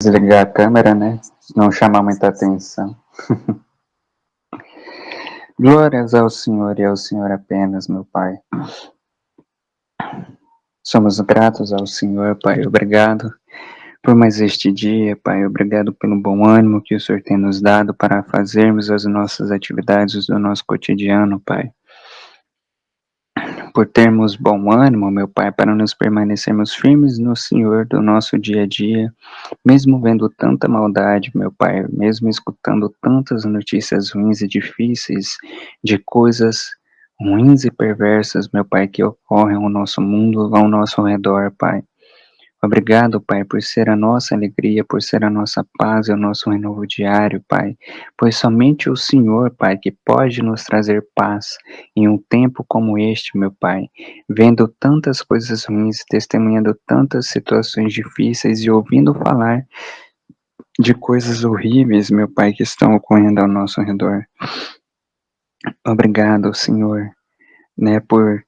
Desligar a câmera, né? Não chamar muita atenção. Glórias ao Senhor e ao Senhor apenas, meu Pai. Somos gratos ao Senhor, Pai. Obrigado por mais este dia, Pai. Obrigado pelo bom ânimo que o Senhor tem nos dado para fazermos as nossas atividades do nosso cotidiano, Pai. Por termos bom ânimo, meu Pai, para nos permanecermos firmes no Senhor do nosso dia a dia, mesmo vendo tanta maldade, meu Pai, mesmo escutando tantas notícias ruins e difíceis de coisas ruins e perversas, meu Pai, que ocorrem ao nosso mundo, ao nosso redor, Pai. Obrigado, Pai, por ser a nossa alegria, por ser a nossa paz e o nosso renovo diário, Pai. Pois somente o Senhor, Pai, que pode nos trazer paz em um tempo como este, meu Pai. Vendo tantas coisas ruins, testemunhando tantas situações difíceis e ouvindo falar de coisas horríveis, meu Pai, que estão ocorrendo ao nosso redor. Obrigado, Senhor, né, por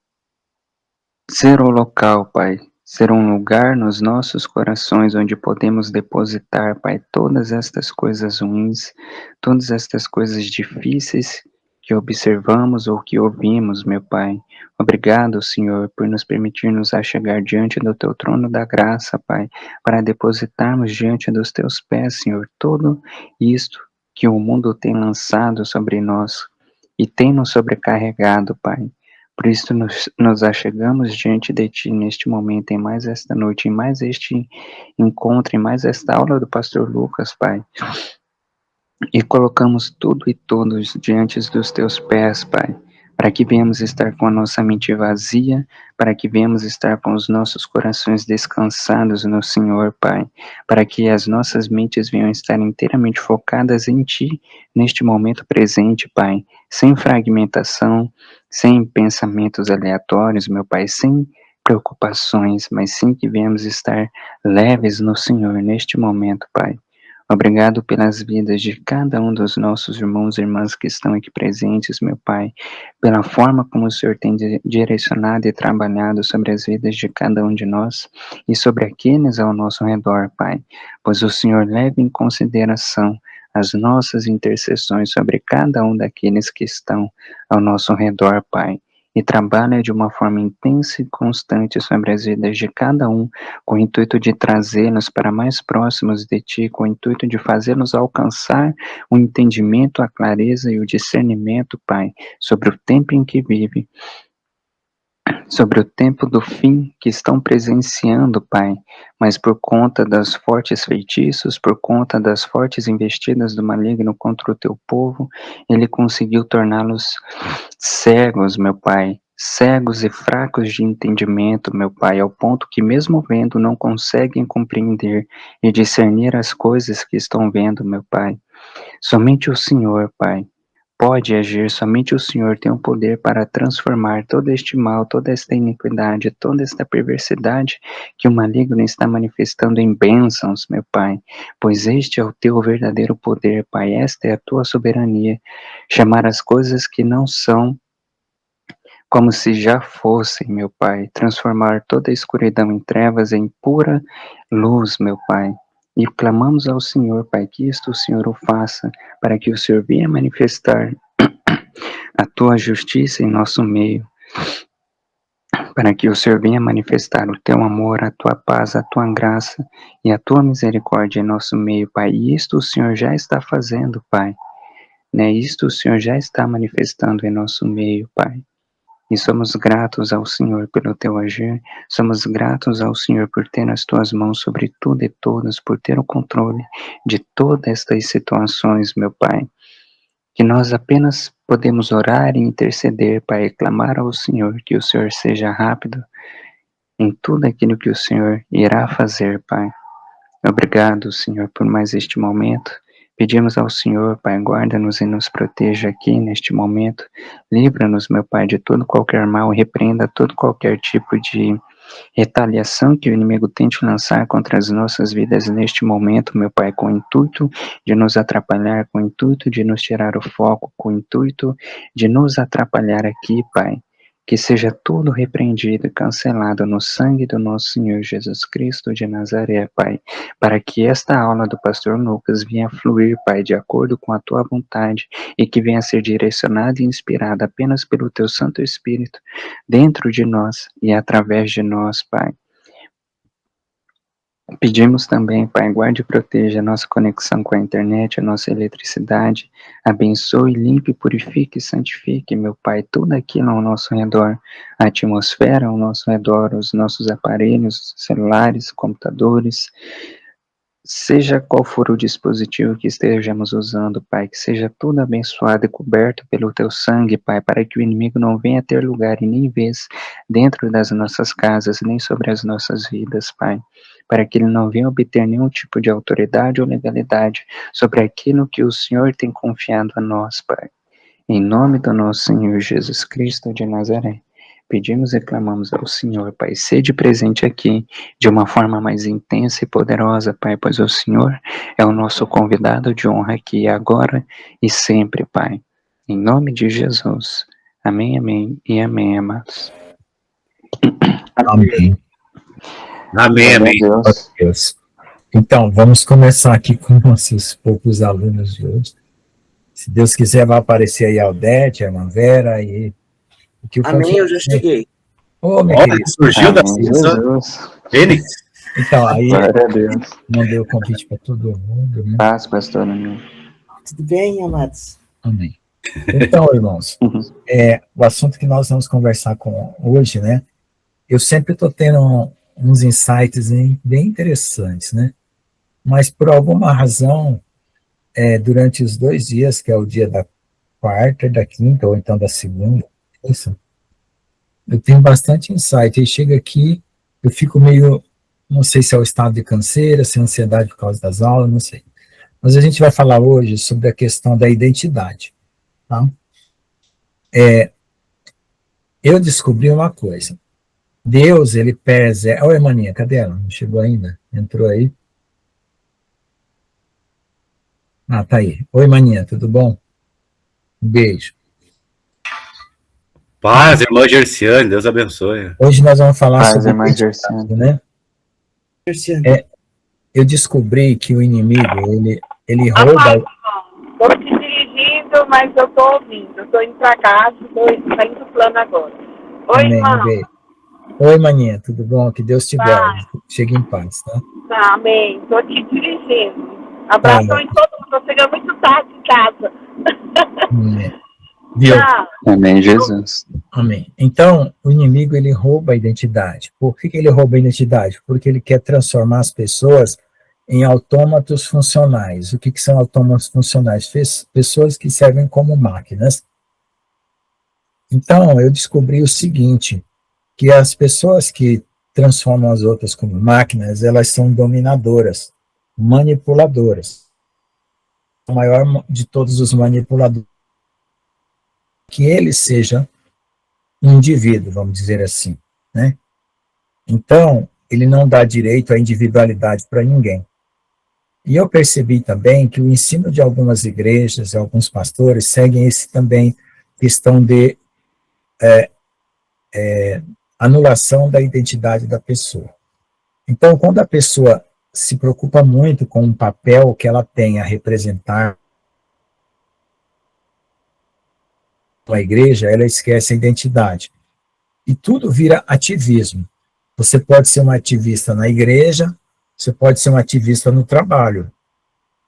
ser o local, Pai, ser um lugar nos nossos corações onde podemos depositar, Pai, todas estas coisas ruins, todas estas coisas difíceis que observamos ou que ouvimos, meu Pai. Obrigado, Senhor, por nos permitir nos achegar diante do Teu trono da graça, Pai, para depositarmos diante dos Teus pés, Senhor, tudo isto que o mundo tem lançado sobre nós e tem nos sobrecarregado, Pai. Por isso nos achegamos diante de Ti neste momento, em mais esta noite, em mais este encontro, em mais esta aula do Pastor Lucas, Pai. E colocamos tudo e todos diante dos Teus pés, Pai, para que venhamos estar com a nossa mente vazia, para que venhamos estar com os nossos corações descansados no Senhor, Pai, para que as nossas mentes venham estar inteiramente focadas em Ti, neste momento presente, Pai, sem fragmentação, sem pensamentos aleatórios, meu Pai, sem preocupações, mas sim que venhamos estar leves no Senhor neste momento, Pai. Obrigado pelas vidas de cada um dos nossos irmãos e irmãs que estão aqui presentes, meu Pai, pela forma como o Senhor tem direcionado e trabalhado sobre as vidas de cada um de nós e sobre aqueles ao nosso redor, Pai, pois o Senhor leva em consideração as nossas intercessões sobre cada um daqueles que estão ao nosso redor, Pai, e trabalha de uma forma intensa e constante sobre as vidas de cada um, com o intuito de trazê-los para mais próximos de Ti, com o intuito de fazê-los alcançar o entendimento, a clareza e o discernimento, Pai, sobre o tempo em que vive, sobre o tempo do fim que estão presenciando, Pai, mas por conta das fortes feitiços, por conta das fortes investidas do maligno contra o Teu povo, ele conseguiu torná-los cegos, meu Pai, cegos e fracos de entendimento, meu Pai, ao ponto que mesmo vendo não conseguem compreender e discernir as coisas que estão vendo, meu Pai. Somente o Senhor, Pai, pode agir, somente o Senhor tem o poder para transformar todo este mal, toda esta iniquidade, toda esta perversidade que o maligno está manifestando em bênçãos, meu Pai, pois este é o teu verdadeiro poder, Pai, esta é a tua soberania, chamar as coisas que não são como se já fossem, meu Pai, transformar toda a escuridão em trevas em pura luz, meu Pai. E clamamos ao Senhor, Pai, que isto o Senhor o faça, para que o Senhor venha manifestar a tua justiça em nosso meio, para que o Senhor venha manifestar o teu amor, a tua paz, a tua graça e a tua misericórdia em nosso meio, Pai. E isto o Senhor já está fazendo, Pai. Né? Isto o Senhor já está manifestando em nosso meio, Pai. E somos gratos ao Senhor pelo teu agir, somos gratos ao Senhor por ter nas tuas mãos sobre tudo e todos, por ter o controle de todas estas situações, meu Pai. Que nós apenas podemos orar e interceder, Pai, e clamar ao Senhor, que o Senhor seja rápido em tudo aquilo que o Senhor irá fazer, Pai. Obrigado, Senhor, por mais este momento. Pedimos ao Senhor, Pai, guarda-nos e nos proteja aqui neste momento. Livra-nos, meu Pai, de todo qualquer mal, repreenda todo qualquer tipo de retaliação que o inimigo tente lançar contra as nossas vidas neste momento, meu Pai, com o intuito de nos atrapalhar, com o intuito de nos tirar o foco, com o intuito de nos atrapalhar aqui, Pai. que seja tudo repreendido e cancelado no sangue do nosso Senhor Jesus Cristo de Nazaré, Pai, para que esta aula do pastor Lucas venha fluir, Pai, de acordo com a tua vontade e que venha a ser direcionada e inspirada apenas pelo teu Santo Espírito dentro de nós e através de nós, Pai. Pedimos também, Pai, guarde e proteja a nossa conexão com a internet, a nossa eletricidade, abençoe, limpe, purifique e santifique, meu Pai, tudo aquilo ao nosso redor, a atmosfera ao nosso redor, os nossos aparelhos, celulares, computadores, seja qual for o dispositivo que estejamos usando, Pai, que seja tudo abençoado e coberto pelo Teu sangue, Pai, para que o inimigo não venha ter lugar e nem vez dentro das nossas casas, nem sobre as nossas vidas, Pai, para que ele não venha obter nenhum tipo de autoridade ou legalidade sobre aquilo que o Senhor tem confiado a nós, Pai. Em nome do nosso Senhor Jesus Cristo de Nazaré, pedimos e clamamos ao Senhor, Pai, sede presente aqui de uma forma mais intensa e poderosa, Pai, pois o Senhor é o nosso convidado de honra aqui, agora e sempre, Pai. Em nome de Jesus. Amém, amém e amém, amados. Amém. Amém, amém. Deus. Então, vamos começar aqui com nossos poucos alunos de hoje. Se Deus quiser, vai aparecer aí a Aldete, a irmã Vera e... Amém, eu já cheguei. Ô, meu querido. Surgiu da Jesus. Fênix. Então, aí, Glória a Deus. mandei o convite para todo mundo, né? Paz, pastor Amém. Tudo bem, amados? Amém. Então, irmãos, o assunto que nós vamos conversar com hoje, né? Eu sempre estou tendo uns insights bem interessantes, né? Mas por alguma razão, durante os 2 dias, que é o dia da quarta e da quinta, ou então da segunda, eu tenho bastante insight. Aí chega aqui, eu fico meio, não sei se é o estado de canseira, se é ansiedade por causa das aulas, não sei. Mas a gente vai falar hoje sobre a questão da identidade, tá? Eu descobri uma coisa. Deus, ele preserva... Oi, maninha, cadê ela? Não chegou ainda? Entrou aí? Ah, tá aí. Oi, maninha, tudo bom? Um beijo. Paz, irmã Gerciane, Deus abençoe. Hoje nós vamos falar Paz, sobre irmã identidade, Gerciane. né? Eu descobri que o inimigo, ele rouba... Estou te dirigindo, mas eu estou ouvindo. Estou indo para casa, estou saindo do plano agora. Oi, Amém, irmão. beijo. Oi, maninha, tudo bom? Que Deus te guarde. Chegue em paz, tá? Tá, amém. Estou te dirigindo. Abraço Tá, em todo mundo. Estou chegando muito tarde em casa. Viu? Tchau. Amém, Jesus. Amém. Então, o inimigo, ele rouba a identidade. Por que ele rouba a identidade? Porque ele quer transformar as pessoas em autômatos funcionais. O que são autômatos funcionais? Pessoas que servem como máquinas. Então, eu descobri o seguinte, que as pessoas que transformam as outras como máquinas, elas são dominadoras, manipuladoras. O maior de todos os manipuladores, que ele seja um indivíduo, vamos dizer assim, né? Então, ele não dá direito à individualidade para ninguém. E eu percebi também que o ensino de algumas igrejas e alguns pastores seguem esse também questão de anulação da identidade da pessoa. Então, quando a pessoa se preocupa muito com o papel que ela tem a representar a igreja, ela esquece a identidade. E tudo vira ativismo. Você pode ser um ativista na igreja, você pode ser um ativista no trabalho.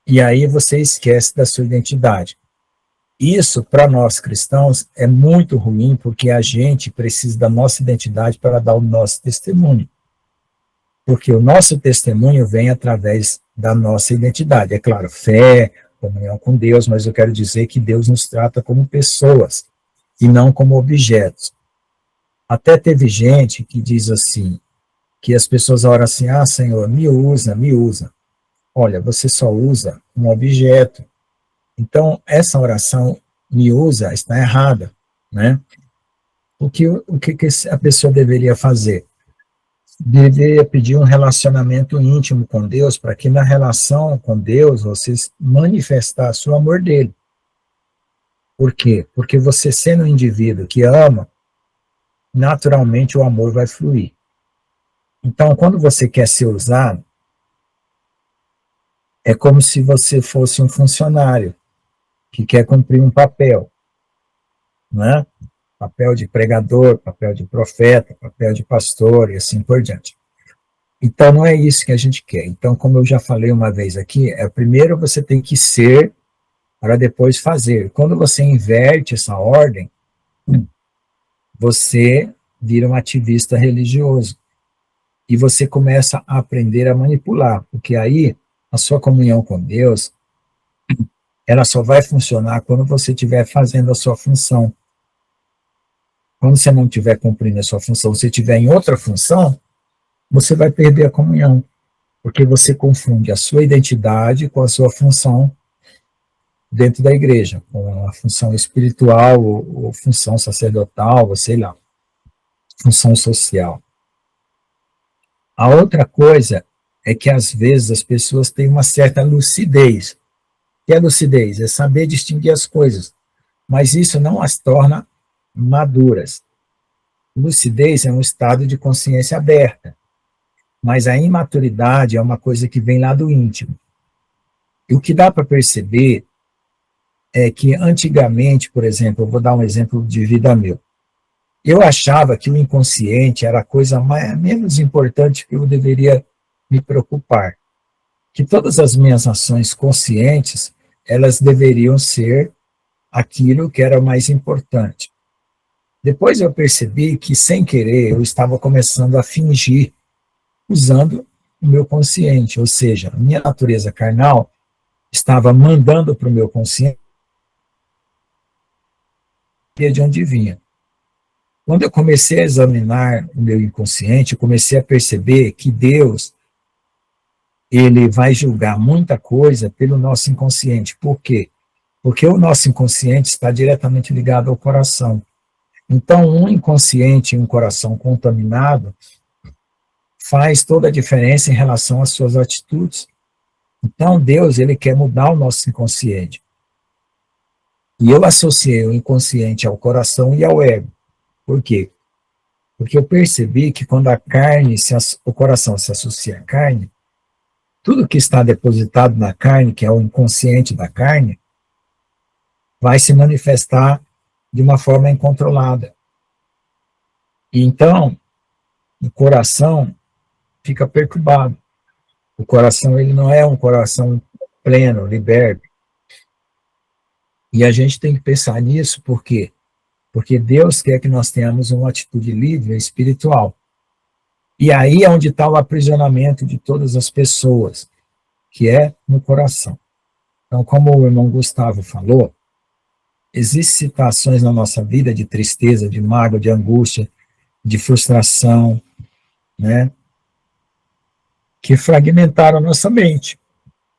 E aí você esquece da sua identidade. Isso, para nós cristãos, é muito ruim, porque a gente precisa da nossa identidade para dar o nosso testemunho. Porque o nosso testemunho vem através da nossa identidade. É claro, fé, comunhão com Deus, mas eu quero dizer que Deus nos trata como pessoas e não como objetos. Até teve gente que diz assim, que as pessoas oram assim, ah, Senhor, me usa, me usa. Olha, você só usa um objeto. Então, essa oração, me usa, está errada, né? O que a pessoa deveria fazer? Deveria pedir um relacionamento íntimo com Deus, para que na relação com Deus, você manifestasse o amor dele. Por quê? Porque você sendo um indivíduo que ama, naturalmente o amor vai fluir. Então, quando você quer ser usado, é como se você fosse um funcionário que quer cumprir um papel, né? Papel de pregador, papel de profeta, papel de pastor e assim por diante. Então, não é isso que a gente quer. Então, como eu já falei uma vez aqui, primeiro você tem que ser para depois fazer. Quando você inverte essa ordem, você vira um ativista religioso e você começa a aprender a manipular, porque aí a sua comunhão com Deus, ela só vai funcionar quando você estiver fazendo a sua função. Quando você não estiver cumprindo a sua função, você estiver em outra função, você vai perder a comunhão, porque você confunde a sua identidade com a sua função dentro da igreja, com a função espiritual ou função sacerdotal, ou sei lá, função social. A outra coisa é que, às vezes, as pessoas têm uma certa lucidez. O que é lucidez? É saber distinguir as coisas, mas isso não as torna maduras. Lucidez é um estado de consciência aberta, mas a imaturidade é uma coisa que vem lá do íntimo. E o que dá para perceber é que, antigamente, por exemplo, eu vou dar um exemplo de vida meu, eu achava que o inconsciente era a coisa menos importante que eu deveria me preocupar. Que todas as minhas ações conscientes, elas deveriam ser aquilo que era mais importante. Depois eu percebi que, sem querer, eu estava começando a fingir, usando o meu consciente, ou seja, a minha natureza carnal estava mandando para o meu consciente de onde vinha. Quando eu comecei a examinar o meu inconsciente, eu comecei a perceber que Deus, ele vai julgar muita coisa pelo nosso inconsciente. Por quê? Porque o nosso inconsciente está diretamente ligado ao coração. Então, um inconsciente e um coração contaminado faz toda a diferença em relação às suas atitudes. Então, Deus, ele quer mudar o nosso inconsciente. E eu associei o inconsciente ao coração e ao ego. Por quê? Porque eu percebi que quando a carne, o coração se associa à carne, tudo que está depositado na carne, que é o inconsciente da carne, vai se manifestar de uma forma incontrolada. E então, o coração fica perturbado. O coração, ele não é um coração pleno, liberto. E a gente tem que pensar nisso, por quê? Porque Deus quer que nós tenhamos uma atitude livre, espiritual. E aí é onde está o aprisionamento de todas as pessoas, que é no coração. Então, como o irmão Gustavo falou, existem situações na nossa vida de tristeza, de mágoa, de angústia, de frustração, né, que fragmentaram a nossa mente,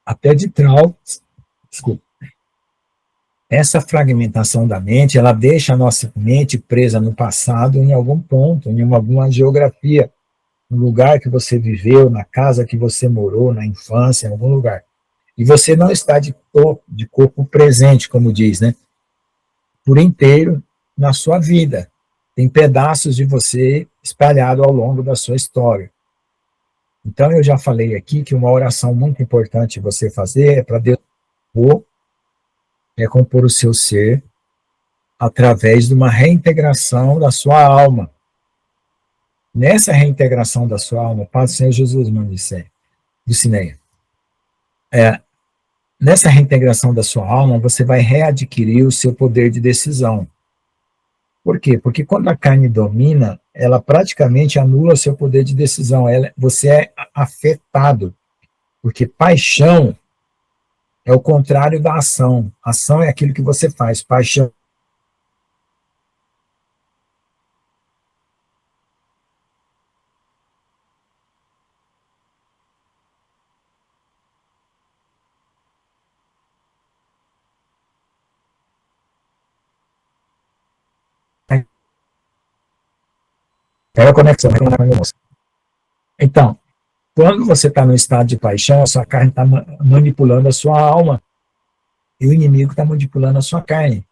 até de traumas. Desculpa. Essa fragmentação da mente, ela deixa a nossa mente presa no passado em algum ponto, em alguma geografia, no lugar que você viveu, na casa que você morou, na infância, em algum lugar. E você não está de corpo presente, como diz, né? Por inteiro na sua vida. Tem pedaços de você espalhado ao longo da sua história. Então, eu já falei aqui que uma oração muito importante você fazer é para Deus compor o seu ser através de uma reintegração da sua alma. Nessa reintegração da sua alma, Pai do Senhor Jesus, irmão Lucineia, nessa reintegração da sua alma, você vai readquirir o seu poder de decisão. Por quê? Porque quando a carne domina, ela praticamente anula o seu poder de decisão. Você é afetado, porque paixão é o contrário da ação. Ação é aquilo que você faz, paixão. É a conexão. Então, quando você está no estado de paixão, a sua carne está manipulando a sua alma e o inimigo está manipulando a sua carne.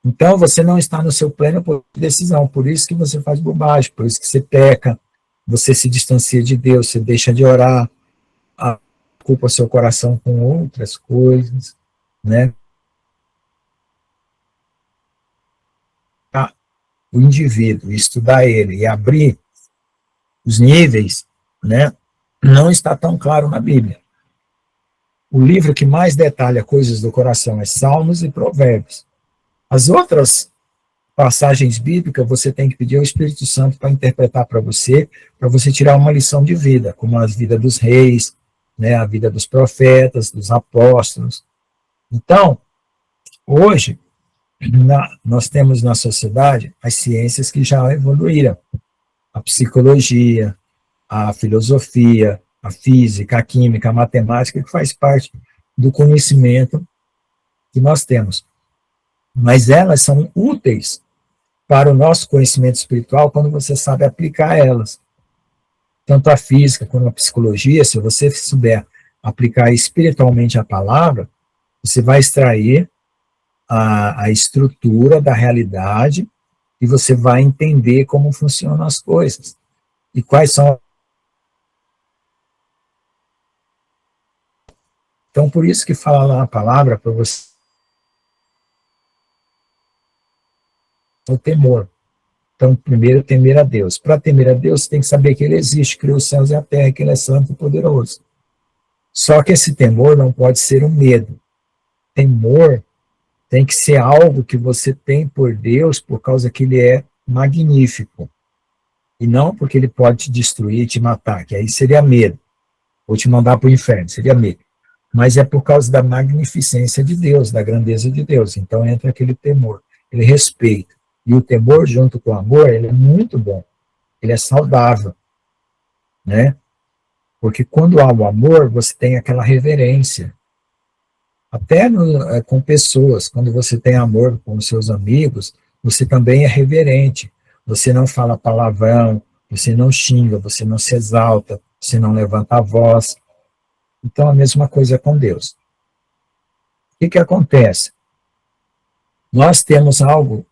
Então, você não está no seu pleno poder de decisão, por isso que você faz bobagem, por isso que você peca, você se distancia de Deus, você deixa de orar, ocupa seu coração com outras coisas, né? O indivíduo, estudar ele e abrir os níveis, né? Não está tão claro na Bíblia. O livro que mais detalha coisas do coração é Salmos e Provérbios. As outras passagens bíblicas você tem que pedir ao Espírito Santo para interpretar para você tirar uma lição de vida, como a vida dos reis, né, a vida dos profetas, dos apóstolos. Então, hoje, nós temos na sociedade as ciências que já evoluíram. A psicologia, a filosofia, a física, a química, a matemática, que faz parte do conhecimento que nós temos. Mas elas são úteis para o nosso conhecimento espiritual quando você sabe aplicar elas. Tanto a física quanto a psicologia, se você souber aplicar espiritualmente a palavra, você vai extrair a estrutura da realidade e você vai entender como funcionam as coisas. E quais são. Então, por isso que fala lá a palavra para você o temor. Então, primeiro, temer a Deus. Para temer a Deus, você tem que saber que Ele existe, criou os céus e a terra, que Ele é santo e poderoso. Só que esse temor não pode ser um medo. Temor tem que ser algo que você tem por Deus por causa que Ele é magnífico. E não porque Ele pode te destruir e te matar, que aí seria medo. Ou te mandar para o inferno, seria medo. Mas é por causa da magnificência de Deus, da grandeza de Deus. Então entra aquele temor, ele respeita. E o temor junto com o amor, ele é muito bom. Ele é saudável, né? Porque quando há o amor, você tem aquela reverência. Até com pessoas, quando você tem amor com os seus amigos, você também é reverente. Você não fala palavrão, você não xinga, você não se exalta, você não levanta a voz. Então, a mesma coisa com Deus. O que acontece? Nós temos algo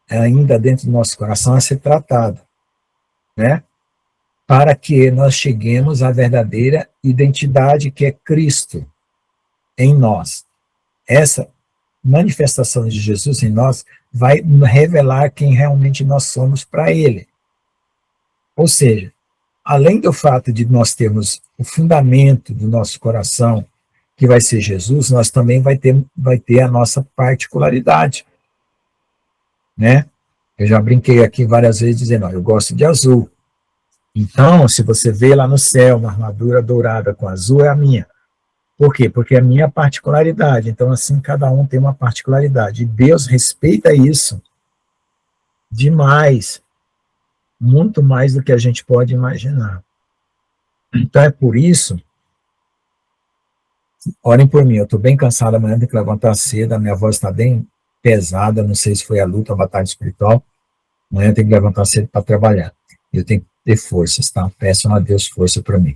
ainda dentro do nosso coração a ser tratado, né? Para que nós cheguemos à verdadeira identidade que é Cristo em nós. Essa manifestação de Jesus em nós vai revelar quem realmente nós somos para Ele. Ou seja, além do fato de nós termos o fundamento do nosso coração, que vai ser Jesus, nós também vai ter a nossa particularidade, né? Eu já brinquei aqui várias vezes dizendo, eu gosto de azul. Então, se você vê lá no céu uma armadura dourada com azul, é a minha. Por quê? Porque é a minha particularidade. Então, assim, cada um tem uma particularidade. E Deus respeita isso demais, muito mais do que a gente pode imaginar. Então, é por isso, orem por mim, eu estou bem cansado, amanhã tenho que levantar cedo, a minha voz está bem pesada, não sei se foi a luta, a batalha espiritual, amanhã eu tenho que levantar cedo para trabalhar. Eu tenho que ter forças, tá? Peçam a Deus força para mim.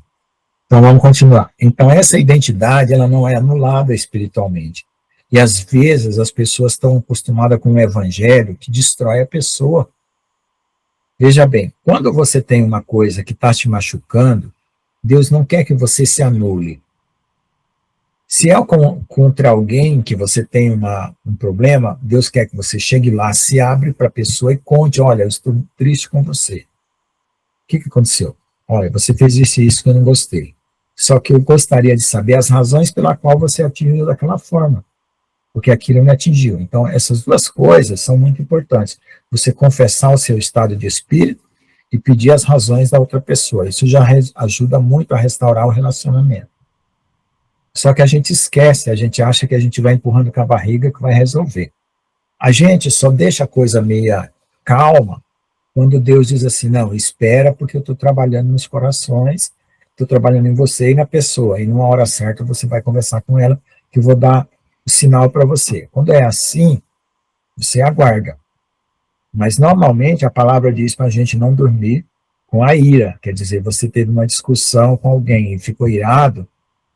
Então, vamos continuar. Então, essa identidade, ela não é anulada espiritualmente. E, às vezes, as pessoas estão acostumadas com um evangelho que destrói a pessoa. Veja bem, quando você tem uma coisa que está te machucando, Deus não quer que você se anule. Se é contra alguém que você tem um problema, Deus quer que você chegue lá, se abre para a pessoa e conte, olha, eu estou triste com você. O que aconteceu? Olha, você fez isso que eu não gostei. Só que eu gostaria de saber as razões pela qual você atingiu daquela forma. Porque aquilo me atingiu. Então, essas duas coisas são muito importantes. Você confessar o seu estado de espírito e pedir as razões da outra pessoa. Isso já ajuda muito a restaurar o relacionamento. Só que a gente esquece, a gente acha que a gente vai empurrando com a barriga que vai resolver. A gente só deixa a coisa meia calma quando Deus diz assim, não, espera porque eu estou trabalhando nos corações, estou trabalhando em você e na pessoa, e numa hora certa você vai conversar com ela, que eu vou dar o sinal para você. Quando é assim, você aguarda. Mas normalmente a palavra diz para a gente não dormir com a ira, quer dizer, você teve uma discussão com alguém e ficou irado,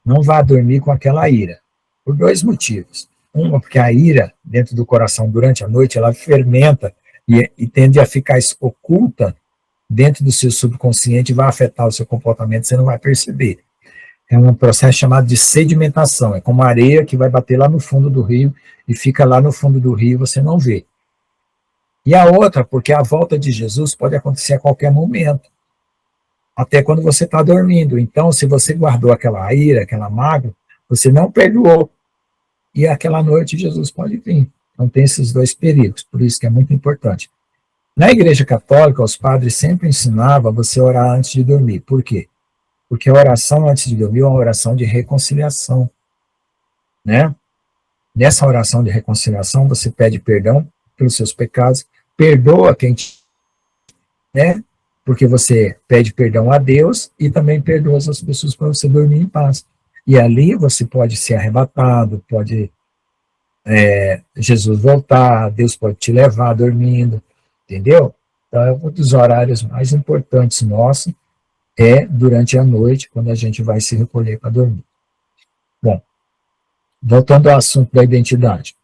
não vá dormir com aquela ira, por dois motivos. Uma, porque a ira dentro do coração durante a noite, ela fermenta e tende a ficar oculta dentro do seu subconsciente e vai afetar o seu comportamento, você não vai perceber. É um processo chamado de sedimentação, é como areia que vai bater lá no fundo do rio e fica lá no fundo do rio e você não vê. E a outra, porque a volta de Jesus pode acontecer a qualquer momento, até quando você está dormindo. Então, se você guardou aquela ira, aquela mágoa, você não perdoou. E aquela noite Jesus pode vir. Então tem esses dois perigos, por isso que é muito importante. Na Igreja Católica, os padres sempre ensinavam você orar antes de dormir. Por quê? Porque a oração antes de dormir é uma oração de reconciliação, né? Nessa oração de reconciliação, você pede perdão pelos seus pecados, perdoa quem te, né? Porque você pede perdão a Deus e também perdoa as pessoas para você dormir em paz. E ali você pode ser arrebatado, pode Jesus voltar, Deus pode te levar dormindo, entendeu? Então, é um dos horários mais importantes nossos, é durante a noite, quando a gente vai se recolher para dormir. Bom, voltando ao assunto da identidade.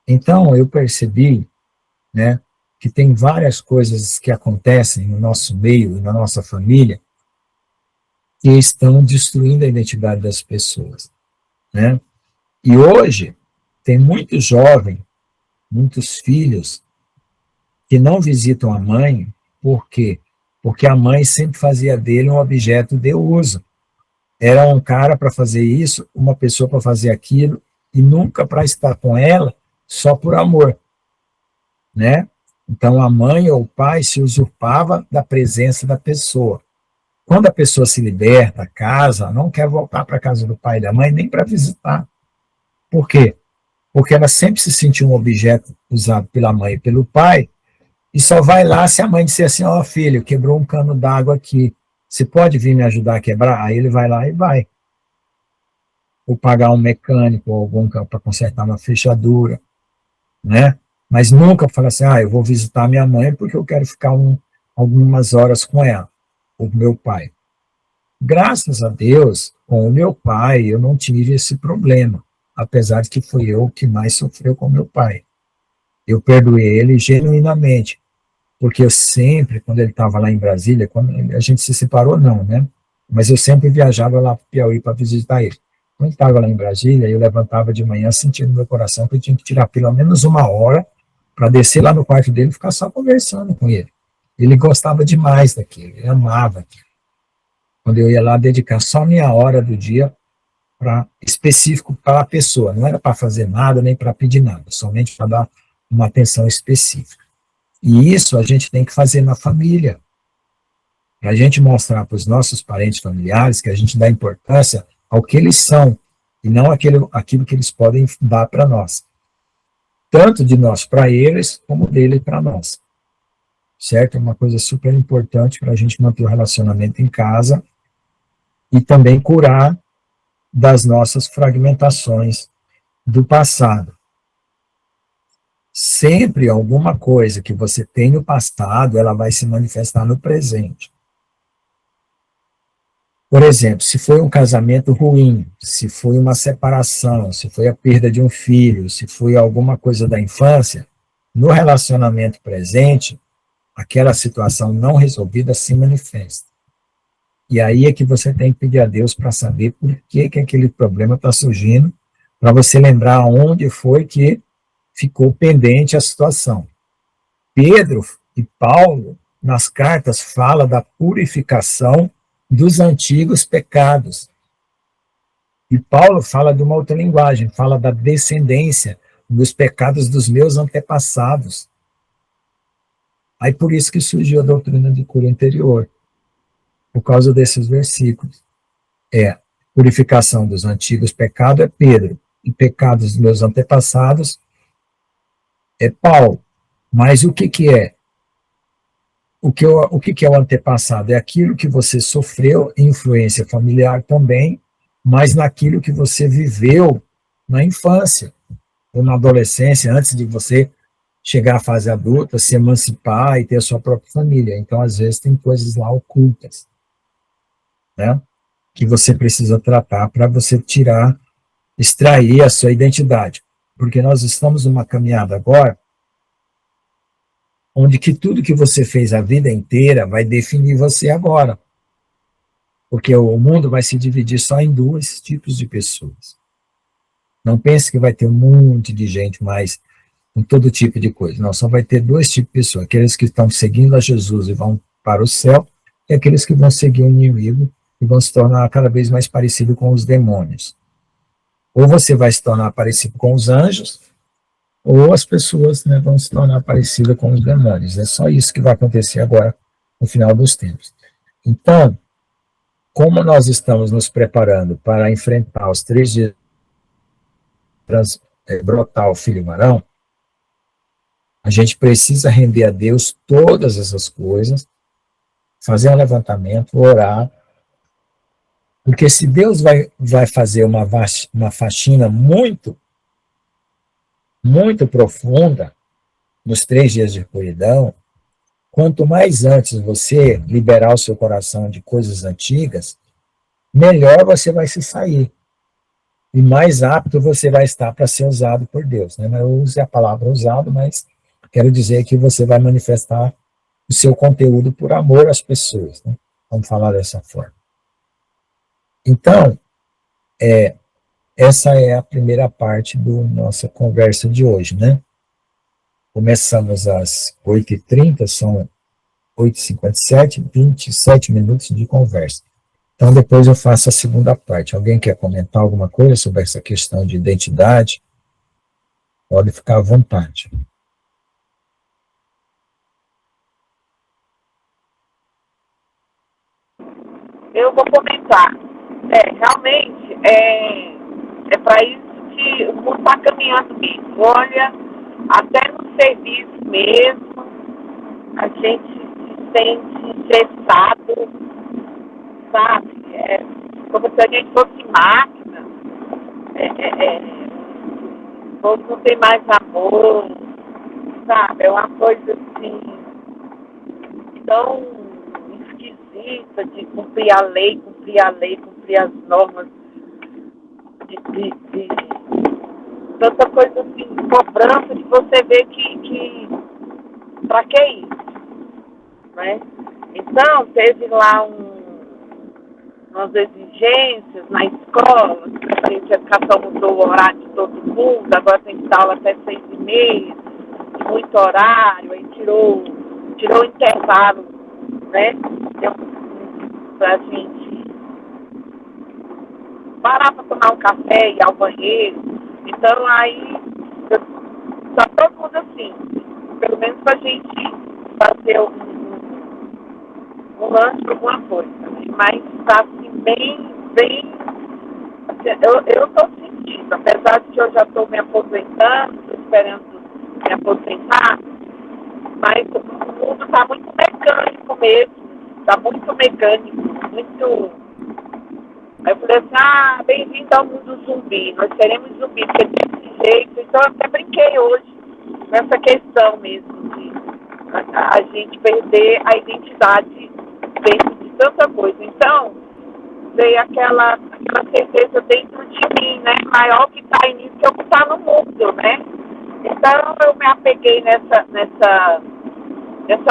Então, eu percebi, né, que tem várias coisas que acontecem no nosso meio e na nossa família que estão destruindo a identidade das pessoas, né? E hoje, tem muito jovem, muitos filhos, que não visitam a mãe, por quê? Porque a mãe sempre fazia dele um objeto de uso. Era um cara para fazer isso, uma pessoa para fazer aquilo, e nunca para estar com ela só por amor, né? Então a mãe ou o pai se usurpava da presença da pessoa. Quando a pessoa se liberta, casa, não quer voltar para a casa do pai e da mãe nem para visitar. Por quê? Porque ela sempre se sentiu um objeto usado pela mãe e pelo pai, e só vai lá se a mãe disser assim, ó, filho, quebrou um cano d'água aqui, você pode vir me ajudar a quebrar? Aí ele vai lá e vai. Ou pagar um mecânico, ou algum para consertar uma fechadura, né? Mas nunca fala assim, eu vou visitar minha mãe porque eu quero ficar algumas horas com ela, ou com meu pai. Graças a Deus, com o meu pai, eu não tive esse problema, apesar de que fui eu que mais sofreu com meu pai. Eu perdoei ele genuinamente, porque eu sempre, quando ele estava lá em Brasília, quando a gente se separou, não, né? Mas eu sempre viajava lá para o Piauí para visitar ele. Quando ele estava lá em Brasília, eu levantava de manhã sentindo no meu coração que eu tinha que tirar pelo menos uma hora para descer lá no quarto dele e ficar só conversando com ele. Ele gostava demais daquilo, ele amava aquilo. Quando eu ia lá dedicar só minha hora do dia específico para a pessoa, não era para fazer nada nem para pedir nada, somente para dar uma atenção específica. E isso a gente tem que fazer na família, para a gente mostrar para os nossos parentes familiares que a gente dá importância ao que eles são, e não aquilo que eles podem dar para nós. Tanto de nós para eles, como dele para nós. Certo? É uma coisa super importante para a gente manter o relacionamento em casa e também curar das nossas fragmentações do passado. Sempre alguma coisa que você tem no passado, ela vai se manifestar no presente. Por exemplo, se foi um casamento ruim, se foi uma separação, se foi a perda de um filho, se foi alguma coisa da infância, no relacionamento presente, aquela situação não resolvida se manifesta. E aí é que você tem que pedir a Deus para saber por que aquele problema está surgindo, para você lembrar onde foi que ficou pendente a situação. Pedro e Paulo, nas cartas, fala da purificação dos antigos pecados. E Paulo fala de uma outra linguagem, fala da descendência dos pecados dos meus antepassados. Aí por isso que surgiu a doutrina de cura interior, por causa desses versículos. Purificação dos antigos pecados é Pedro, e pecados dos meus antepassados é Paulo. Mas o que é? O que é o antepassado? É aquilo que você sofreu, influência familiar também, mas naquilo que você viveu na infância, ou na adolescência, antes de você chegar à fase adulta, se emancipar e ter a sua própria família. Então, às vezes, tem coisas lá ocultas, né, que você precisa tratar para você extrair a sua identidade. Porque nós estamos numa caminhada agora onde que tudo que você fez a vida inteira vai definir você agora. Porque o mundo vai se dividir só em dois tipos de pessoas. Não pense que vai ter um monte de gente mais com todo tipo de coisa. Não, só vai ter dois tipos de pessoas. Aqueles que estão seguindo a Jesus e vão para o céu, e aqueles que vão seguir o inimigo e vão se tornar cada vez mais parecido com os demônios. Ou você vai se tornar parecido com os anjos, ou as pessoas, né, vão se tornar parecidas com os demônios. É só isso que vai acontecer agora, no final dos tempos. Então, como nós estamos nos preparando para enfrentar os 3 dias brotar o filho varão, a gente precisa render a Deus todas essas coisas, fazer um levantamento, orar, porque se Deus vai fazer uma faxina muito profunda nos 3 dias de escuridão, quanto mais antes você liberar o seu coração de coisas antigas, melhor você vai se sair. E mais apto você vai estar para ser usado por Deus. Né? Eu use a palavra usado, mas quero dizer que você vai manifestar o seu conteúdo por amor às pessoas. Né? Vamos falar dessa forma. Então, essa é a primeira parte da nossa conversa de hoje. Né? Começamos às 8h30, são 8h57, 27 minutos de conversa. Então, depois eu faço a segunda parte. Alguém quer comentar alguma coisa sobre essa questão de identidade? Pode ficar à vontade. Eu vou comentar. Realmente, é para isso que o mundo está caminhando mesmo. Olha, até no serviço mesmo, a gente se sente engessado, sabe? Como se a gente fosse máquina. O povo não tem mais amor, sabe? É uma coisa assim tão esquisita de cumprir a lei, cumprir as normas, de tanta coisa assim, cobrança de você ver que pra que isso, né? Então, teve lá umas exigências na escola, a Secretaria de Educação mudou o horário de todo mundo, agora tem que dar aula até 6h30, muito horário, aí tirou o intervalo, né? Pra gente parar para tomar um café e ir ao banheiro. Então aí tá todo mundo assim, pelo menos pra gente fazer um lanche, alguma coisa, né? Mas tá assim bem, eu tô sentindo, apesar de que eu já tô me aposentando, tô esperando me aposentar, mas o mundo tá muito mecânico mesmo, tá muito mecânico, muito. Aí eu falei assim, bem-vindo ao mundo zumbi, nós seremos zumbi, porque desse jeito, então eu até brinquei hoje nessa questão mesmo de a gente perder a identidade dentro de tanta coisa. Então, veio aquela certeza dentro de mim, né, maior que está em mim que o que está no mundo, né? Então eu me apeguei nessa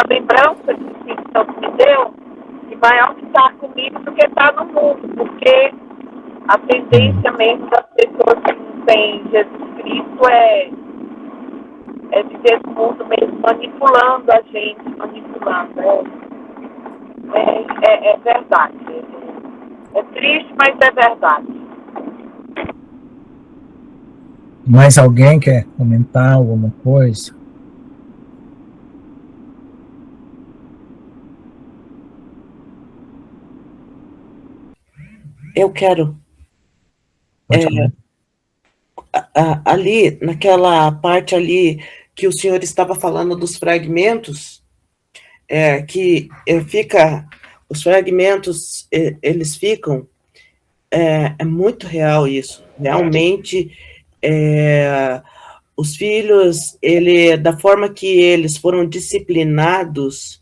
lembrança que o Espírito Santo me deu, que maior que está comigo do que está no mundo, porque a tendência mesmo das pessoas que não têm Jesus Cristo é viver no mundo mesmo manipulando a gente, é verdade. É triste, mas é verdade. Mais alguém quer comentar alguma coisa? Eu quero. Ali, naquela parte ali que o senhor estava falando dos fragmentos, os fragmentos, eles ficam, é muito real isso, realmente, os filhos, da forma que eles foram disciplinados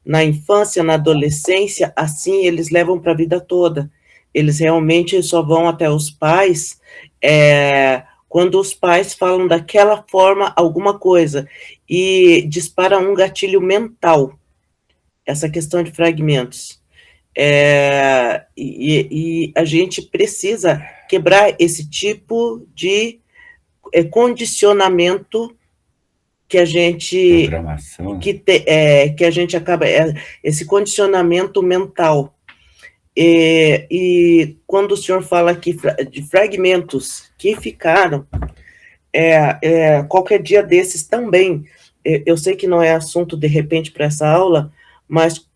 na infância, na adolescência, assim eles levam para a vida toda. Eles realmente só vão até os pais quando os pais falam daquela forma alguma coisa e dispara um gatilho mental, essa questão de fragmentos. E a gente precisa quebrar esse tipo de condicionamento que a gente Programação. que a gente acaba esse condicionamento mental. E quando o senhor fala aqui de fragmentos que ficaram, qualquer dia desses também, eu sei que não é assunto de repente para essa aula, mas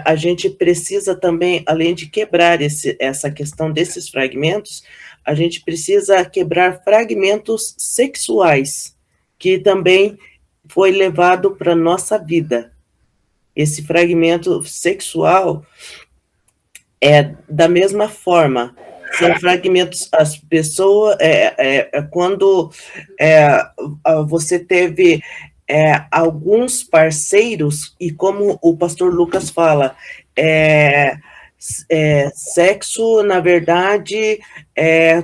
a gente precisa também, além de quebrar essa questão desses fragmentos, a gente precisa quebrar fragmentos sexuais, que também foi levado para a nossa vida. Esse fragmento sexual é da mesma forma. São fragmentos, as pessoas, quando você teve alguns parceiros, e como o pastor Lucas fala, sexo, na verdade,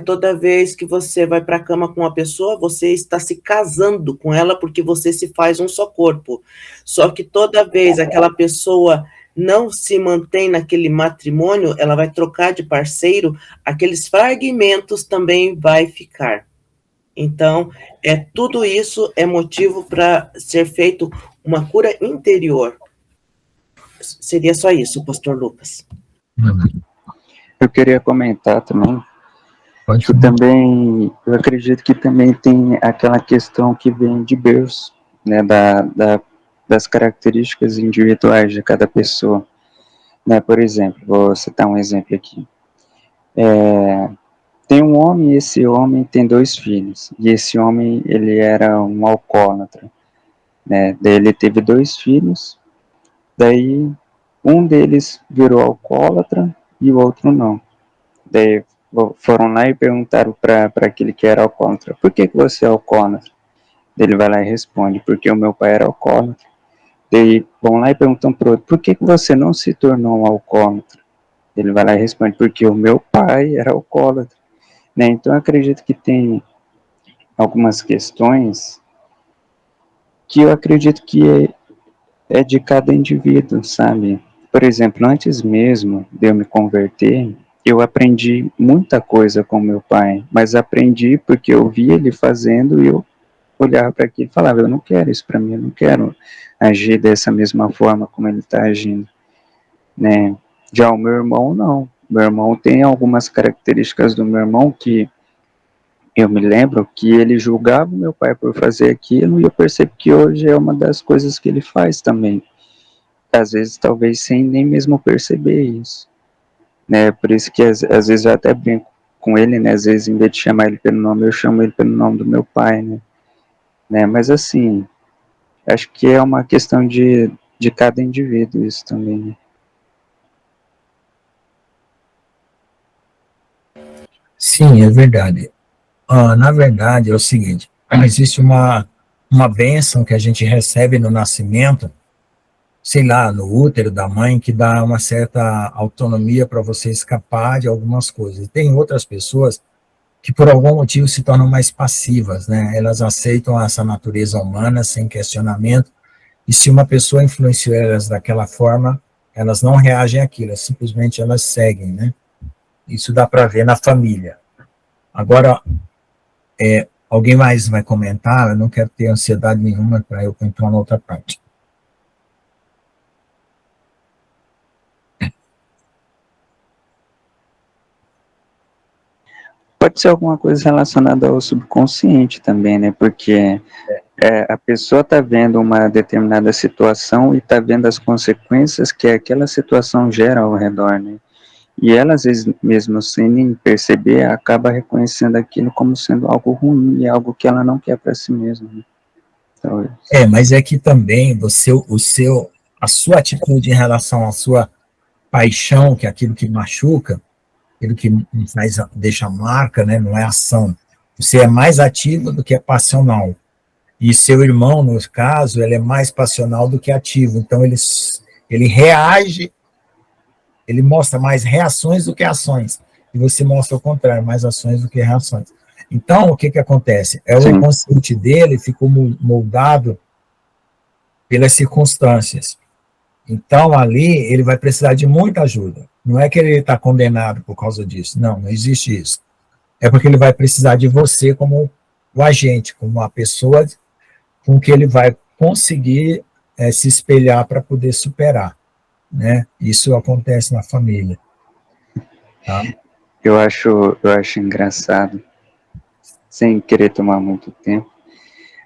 toda vez que você vai para a cama com uma pessoa, você está se casando com ela porque você se faz um só corpo. Só que toda vez aquela pessoa não se mantém naquele matrimônio, ela vai trocar de parceiro, aqueles fragmentos também vai ficar. Então, tudo isso é motivo para ser feito uma cura interior. Seria só isso, pastor Lucas. Eu queria comentar também, Pode que também, eu acredito que também tem aquela questão que vem de berço, né, das características individuais de cada pessoa, né? Por exemplo, vou citar um exemplo aqui. Tem um homem e esse homem tem 2 filhos, e esse homem, ele era um alcoólatra, né? Daí ele teve 2 filhos, daí um deles virou alcoólatra e o outro não. Daí foram lá e perguntaram para aquele que era alcoólatra: por que você é alcoólatra? Ele vai lá e responde: porque o meu pai era alcoólatra. Daí vão lá e perguntam para o outro: por que você não se tornou um alcoólatra? Ele vai lá e responde: porque o meu pai era alcoólatra. Né? Então eu acredito que tem algumas questões que eu acredito que é de cada indivíduo, sabe? Por exemplo, antes mesmo de eu me converter, eu aprendi muita coisa com meu pai, mas aprendi porque eu via ele fazendo e eu olhava para aquilo e falava: eu não quero isso para mim, eu não quero agir dessa mesma forma como ele está agindo, né? Já o meu irmão, não. Meu irmão tem algumas características do meu irmão que eu me lembro que ele julgava o meu pai por fazer aquilo, e eu percebo que hoje é uma das coisas que ele faz também. Às vezes, talvez sem nem mesmo perceber isso, né? Por isso que às vezes eu até brinco com ele, né? Às vezes, em vez de chamar ele pelo nome, eu chamo ele pelo nome do meu pai, né? Mas assim, acho que é uma questão de cada indivíduo isso também, né? Sim, é verdade. Na verdade, é o seguinte: existe uma bênção que a gente recebe no nascimento, sei lá, no útero da mãe, que dá uma certa autonomia para você escapar de algumas coisas. Tem outras pessoas que, por algum motivo, se tornam mais passivas, né? Elas aceitam essa natureza humana sem questionamento, e se uma pessoa influenciou elas daquela forma, elas não reagem àquilo, simplesmente elas seguem, né? Isso dá para ver na família. Agora, alguém mais vai comentar? Eu não quero ter ansiedade nenhuma para eu entrar na outra parte. Pode ser alguma coisa relacionada ao subconsciente também, né? Porque a pessoa está vendo uma determinada situação e está vendo as consequências que aquela situação gera ao redor, né? E ela, às vezes, mesmo sem nem perceber, acaba reconhecendo aquilo como sendo algo ruim e algo que ela não quer para si mesma, né? Então, Mas é que também a sua atitude em relação à sua paixão, que é aquilo que machuca, aquilo que deixa marca, né? Não é ação. Você é mais ativo do que é passional. E seu irmão, no caso, ele é mais passional do que ativo. Então, ele reage, ele mostra mais reações do que ações. E você mostra o contrário, mais ações do que reações. Então, o que que acontece? O Sim. inconsciente dele ficou moldado pelas circunstâncias. Então, ali, ele vai precisar de muita ajuda. Não é que ele está condenado por causa disso. Não, não existe isso. É porque ele vai precisar de você como o agente, como uma pessoa com que ele vai conseguir se espelhar para poder superar, né? Isso acontece na família. Tá? Eu acho engraçado, sem querer tomar muito tempo,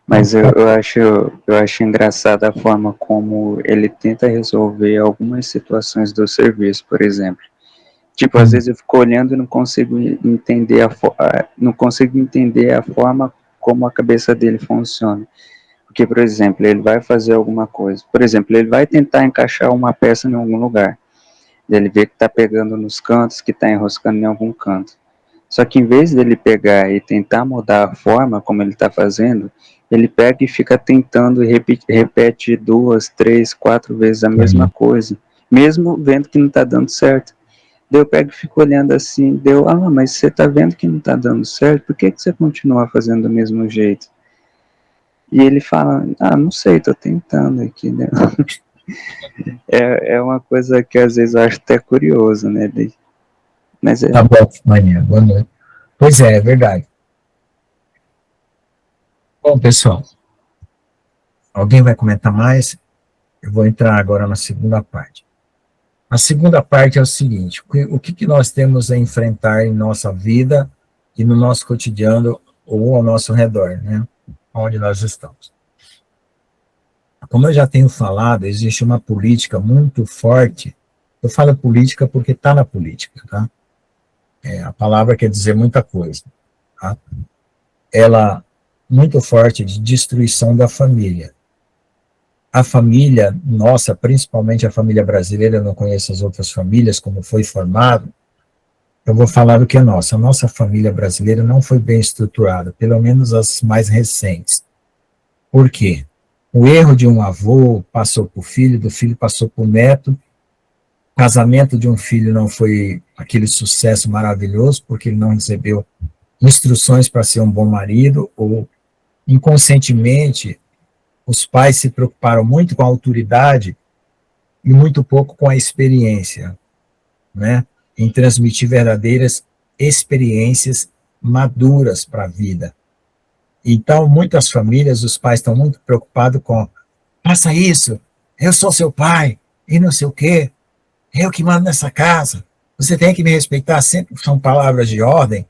mas eu acho engraçado a forma como ele tenta resolver algumas situações do serviço, por exemplo. Tipo, às vezes eu fico olhando e não consigo entender a forma como a cabeça dele funciona. Porque, por exemplo, ele vai fazer alguma coisa. Por exemplo, ele vai tentar encaixar uma peça em algum lugar. Ele vê que está pegando nos cantos, que está enroscando em algum canto. Só que em vez dele pegar e tentar mudar a forma como ele está fazendo, ele pega e fica tentando e repete 2, 3, 4 vezes a mesma coisa, mesmo vendo que não está dando certo. Daí eu pego e fico olhando assim, mas você está vendo que não está dando certo, por que você continua fazendo do mesmo jeito? E ele fala, não sei, estou tentando aqui, né? É uma coisa que às vezes eu acho até curioso, né? Mas Tá bom, Maninha, boa noite. Pois é verdade. Bom, pessoal, alguém vai comentar mais? Eu vou entrar agora na segunda parte. A segunda parte é o seguinte: o que nós temos a enfrentar em nossa vida e no nosso cotidiano ou ao nosso redor, né? Onde nós estamos. Como eu já tenho falado, existe uma política muito forte. Eu falo política porque está na política, tá? A palavra quer dizer muita coisa, tá? Ela muito forte de destruição da família. A família nossa, principalmente a família brasileira, eu não conheço as outras famílias, como foi formado, eu vou falar do que é nossa. A nossa família brasileira não foi bem estruturada, pelo menos as mais recentes. Por quê? O erro de um avô passou para o filho, do filho passou para o neto, o casamento de um filho não foi aquele sucesso maravilhoso, porque ele não recebeu instruções para ser um bom marido, ou inconscientemente os pais se preocuparam muito com a autoridade e muito pouco com a experiência, né? Em transmitir verdadeiras experiências maduras para a vida. Então, muitas famílias, os pais estão muito preocupados com faça isso, eu sou seu pai, e não sei o quê, eu que mando nessa casa, você tem que me respeitar, sempre são palavras de ordem,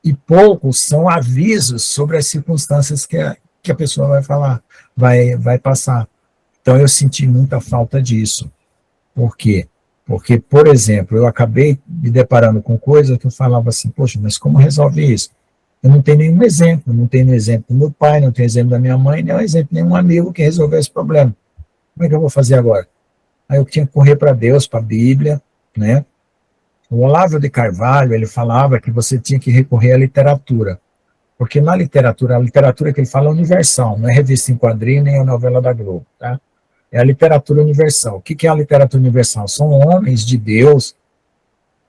e poucos são avisos sobre as circunstâncias que a pessoa vai falar, vai passar. Então, eu senti muita falta disso. Por quê? Porque, por exemplo, eu acabei me deparando com coisas que eu falava assim, poxa, mas como resolve isso? Eu não tenho nenhum exemplo, não tenho exemplo do meu pai, não tenho exemplo da minha mãe, nem exemplo de nenhum amigo que resolveu esse problema. Como é que eu vou fazer agora? Aí eu tinha que correr para Deus, para a Bíblia, né? O Olavo de Carvalho, ele falava que você tinha que recorrer à literatura, porque na literatura, a literatura que ele fala é universal, não é revista em quadrinho, nem a novela da Globo, tá? É a literatura universal. O que é a literatura universal? São homens de Deus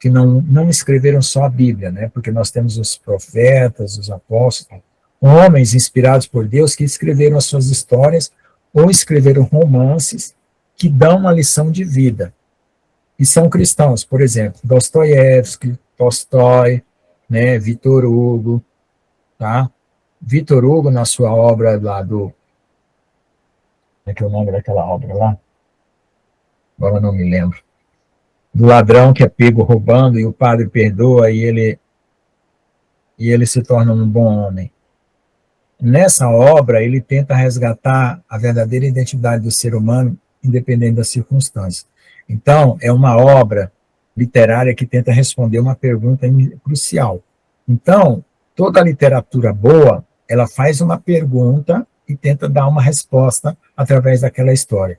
que não escreveram só a Bíblia, né? Porque nós temos os profetas, os apóstolos, homens inspirados por Deus que escreveram as suas histórias ou escreveram romances que dão uma lição de vida. E são cristãos, por exemplo, Dostoiévski, Tolstói, né? Victor Hugo, tá? Victor Hugo, na sua obra lá do... Como é que é o nome daquela obra lá? Agora não me lembro. Do ladrão que é pego roubando e o padre perdoa e ele se torna um bom homem. Nessa obra, ele tenta resgatar a verdadeira identidade do ser humano, independente das circunstâncias. Então, é uma obra literária que tenta responder uma pergunta crucial. Então, toda literatura boa, ela faz uma pergunta e tenta dar uma resposta através daquela história.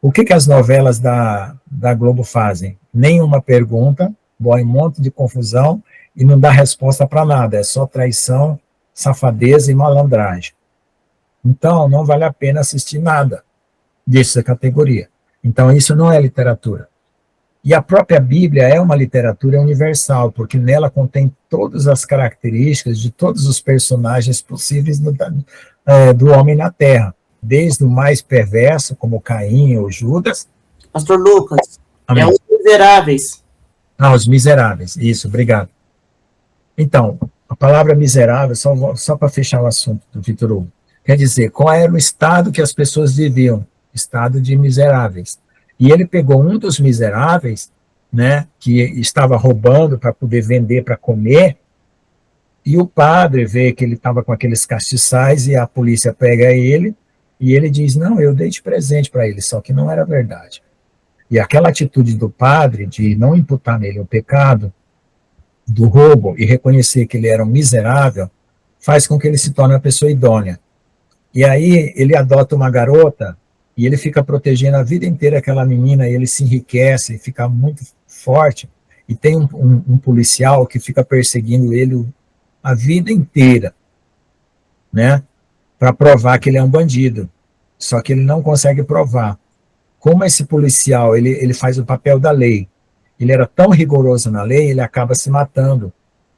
O que as novelas da Globo fazem? Nenhuma pergunta, põe um monte de confusão e não dá resposta para nada, é só traição, safadeza e malandragem. Então, não vale a pena assistir nada dessa categoria. Então, isso não é literatura. E a própria Bíblia é uma literatura universal, porque nela contém todas as características de todos os personagens possíveis do homem na Terra, desde o mais perverso, como Caim ou Judas. Pastor Lucas, Amém. é os miseráveis. Os miseráveis, isso, obrigado. Então, a palavra miserável, só para fechar o assunto do Vitor Hugo, quer dizer, qual era o estado que as pessoas viviam? Estado de miseráveis. E ele pegou um dos miseráveis, né, que estava roubando para poder vender para comer, e o padre vê que ele estava com aqueles castiçais e a polícia pega ele, e ele diz, não, eu dei de presente para ele, só que não era verdade. E aquela atitude do padre de não imputar nele o pecado do roubo e reconhecer que ele era um miserável, faz com que ele se torne uma pessoa idônea. E aí ele adota uma garota e ele fica protegendo a vida inteira aquela menina, e ele se enriquece, e fica muito forte, e tem um policial que fica perseguindo ele a vida inteira, né, para provar que ele é um bandido, só que ele não consegue provar. Como esse policial, ele faz o papel da lei, ele era tão rigoroso na lei, ele acaba se matando,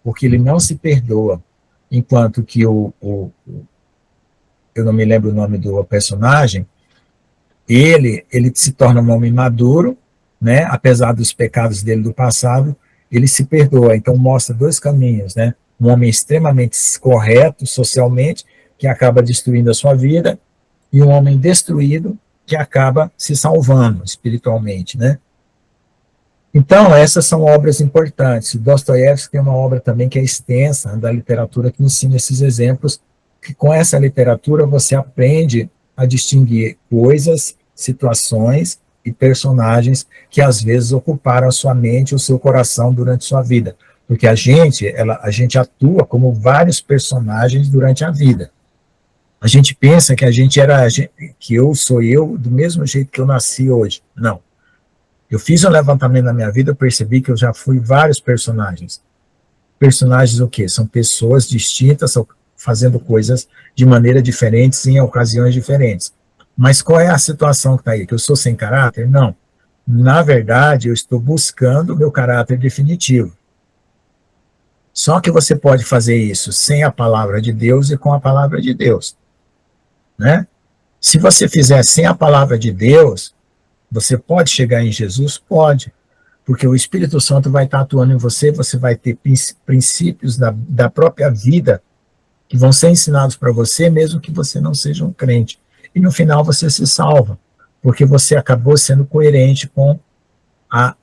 porque ele não se perdoa, enquanto que eu não me lembro o nome do personagem, ele se torna um homem maduro, né, apesar dos pecados dele do passado, ele se perdoa. Então mostra dois caminhos, né, um homem extremamente correto socialmente, que acaba destruindo a sua vida, e um homem destruído, que acaba se salvando espiritualmente, né. Então, essas são obras importantes. Dostoiévski tem uma obra também que é extensa, da literatura, que ensina esses exemplos, que com essa literatura você aprende a distinguir coisas, situações e personagens que às vezes ocuparam a sua mente, o seu coração durante sua vida. Porque a gente atua como vários personagens durante a vida. A gente pensa que que eu sou eu do mesmo jeito que eu nasci hoje. Não. Eu fiz um levantamento na minha vida, eu percebi que eu já fui vários personagens. Personagens o quê? São pessoas distintas, fazendo coisas de maneira diferentes, em ocasiões diferentes. Mas qual é a situação que está aí? Que eu sou sem caráter? Não. Na verdade, eu estou buscando o meu caráter definitivo. Só que você pode fazer isso sem a palavra de Deus e com a palavra de Deus, né? Se você fizer sem a palavra de Deus, você pode chegar em Jesus? Pode, porque o Espírito Santo vai estar atuando em você, você vai ter princípios da própria vida que vão ser ensinados para você, mesmo que você não seja um crente. E no final você se salva, porque você acabou sendo coerente com a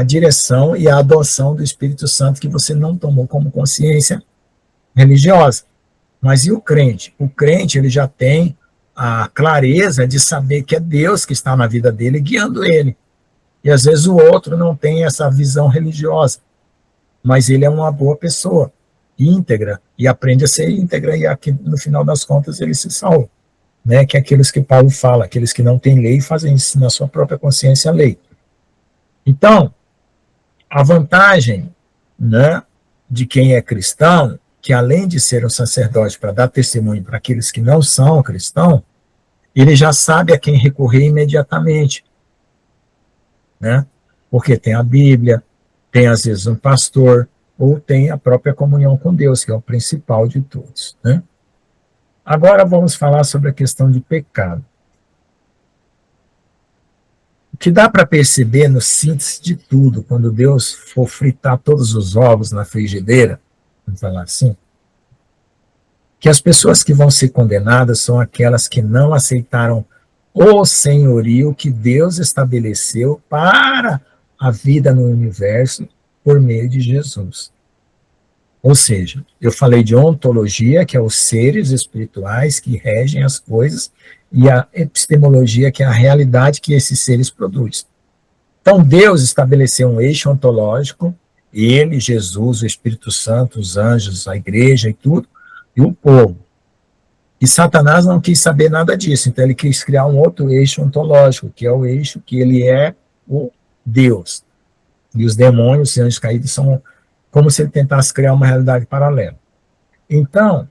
direção e a adoção do Espírito Santo, que você não tomou como consciência religiosa. Mas e o crente? O crente, ele já tem a clareza de saber que é Deus que está na vida dele, guiando ele. E às vezes o outro não tem essa visão religiosa, mas ele é uma boa pessoa, íntegra, e aprende a ser íntegra, e aqui, no final das contas ele se salva, né? Que é aqueles que Paulo fala, aqueles que não têm lei fazem isso na sua própria consciência a lei. Então, a vantagem, né, de quem é cristão, que além de ser um sacerdote para dar testemunho para aqueles que não são cristãos, ele já sabe a quem recorrer imediatamente, né? Porque tem a Bíblia, tem às vezes um pastor, ou tem a própria comunhão com Deus, que é o principal de todos, né? Agora vamos falar sobre a questão de pecado. O que dá para perceber no síntese de tudo, quando Deus for fritar todos os ovos na frigideira, vamos falar assim, que as pessoas que vão ser condenadas são aquelas que não aceitaram o senhorio que Deus estabeleceu para a vida no universo por meio de Jesus. Ou seja, eu falei de ontologia, que é os seres espirituais que regem as coisas, e a epistemologia, que é a realidade que esses seres produzem. Então, Deus estabeleceu um eixo ontológico, ele, Jesus, o Espírito Santo, os anjos, a igreja e tudo, e o povo. E Satanás não quis saber nada disso, então ele quis criar um outro eixo ontológico, que é o eixo que ele é o Deus. E os demônios, os anjos caídos, são como se ele tentasse criar uma realidade paralela. Então,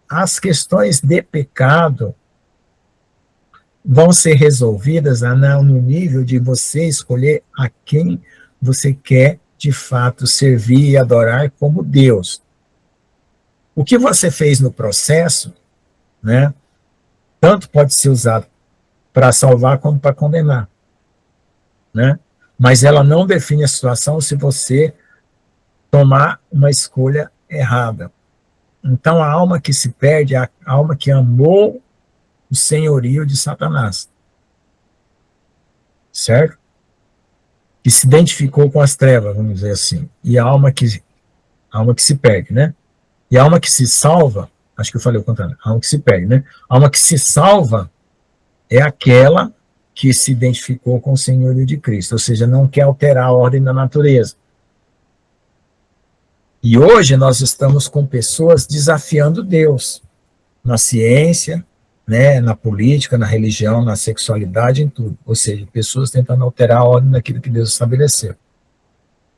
as questões de pecado vão ser resolvidas no nível de você escolher a quem você quer, de fato, servir e adorar como Deus. O que você fez no processo, né, tanto pode ser usado para salvar como para condenar, né? Mas ela não define a situação se você tomar uma escolha errada. Então, a alma que se perde é a alma que amou o senhorio de Satanás, certo? Que se identificou com as trevas, vamos dizer assim. E a alma que se perde, né? E a alma que se salva, acho que eu falei o contrário, a alma que se perde, né? A alma que se salva é aquela que se identificou com o senhorio de Cristo, ou seja, não quer alterar a ordem da natureza. E hoje nós estamos com pessoas desafiando Deus na ciência, né, na política, na religião, na sexualidade, em tudo. Ou seja, pessoas tentando alterar a ordem daquilo que Deus estabeleceu.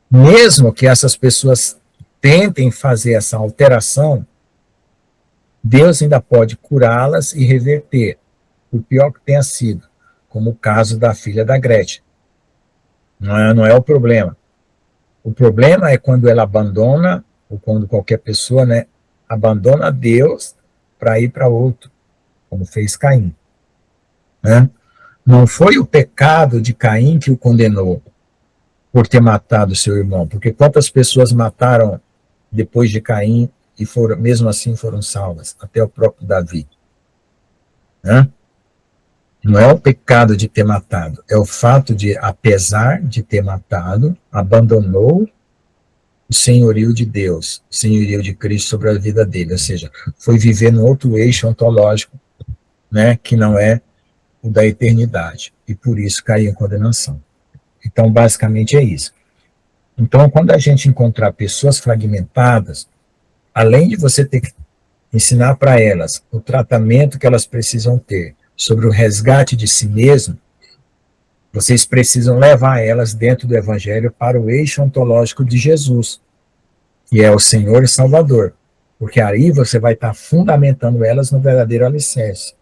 Mesmo que essas pessoas tentem fazer essa alteração, Deus ainda pode curá-las e reverter, o pior que tenha sido, como o caso da filha da Gretchen. Não é o problema. O problema é quando ela abandona, ou quando qualquer pessoa, né, abandona Deus para ir para outro, como fez Caim. Né? Não foi o pecado de Caim que o condenou por ter matado seu irmão, porque quantas pessoas mataram depois de Caim e mesmo assim foram salvas, até o próprio Davi. Né? Não é o pecado de ter matado, é o fato de, apesar de ter matado, abandonou o senhorio de Deus, o senhorio de Cristo sobre a vida dele, ou seja, foi viver num outro eixo ontológico, né, que não é o da eternidade, e por isso caiu em condenação. Então, basicamente é isso. Então, quando a gente encontrar pessoas fragmentadas, além de você ter que ensinar para elas o tratamento que elas precisam ter sobre o resgate de si mesmo, vocês precisam levar elas dentro do Evangelho para o eixo ontológico de Jesus, que é o Senhor e Salvador, porque aí você vai estar fundamentando elas no verdadeiro alicerce.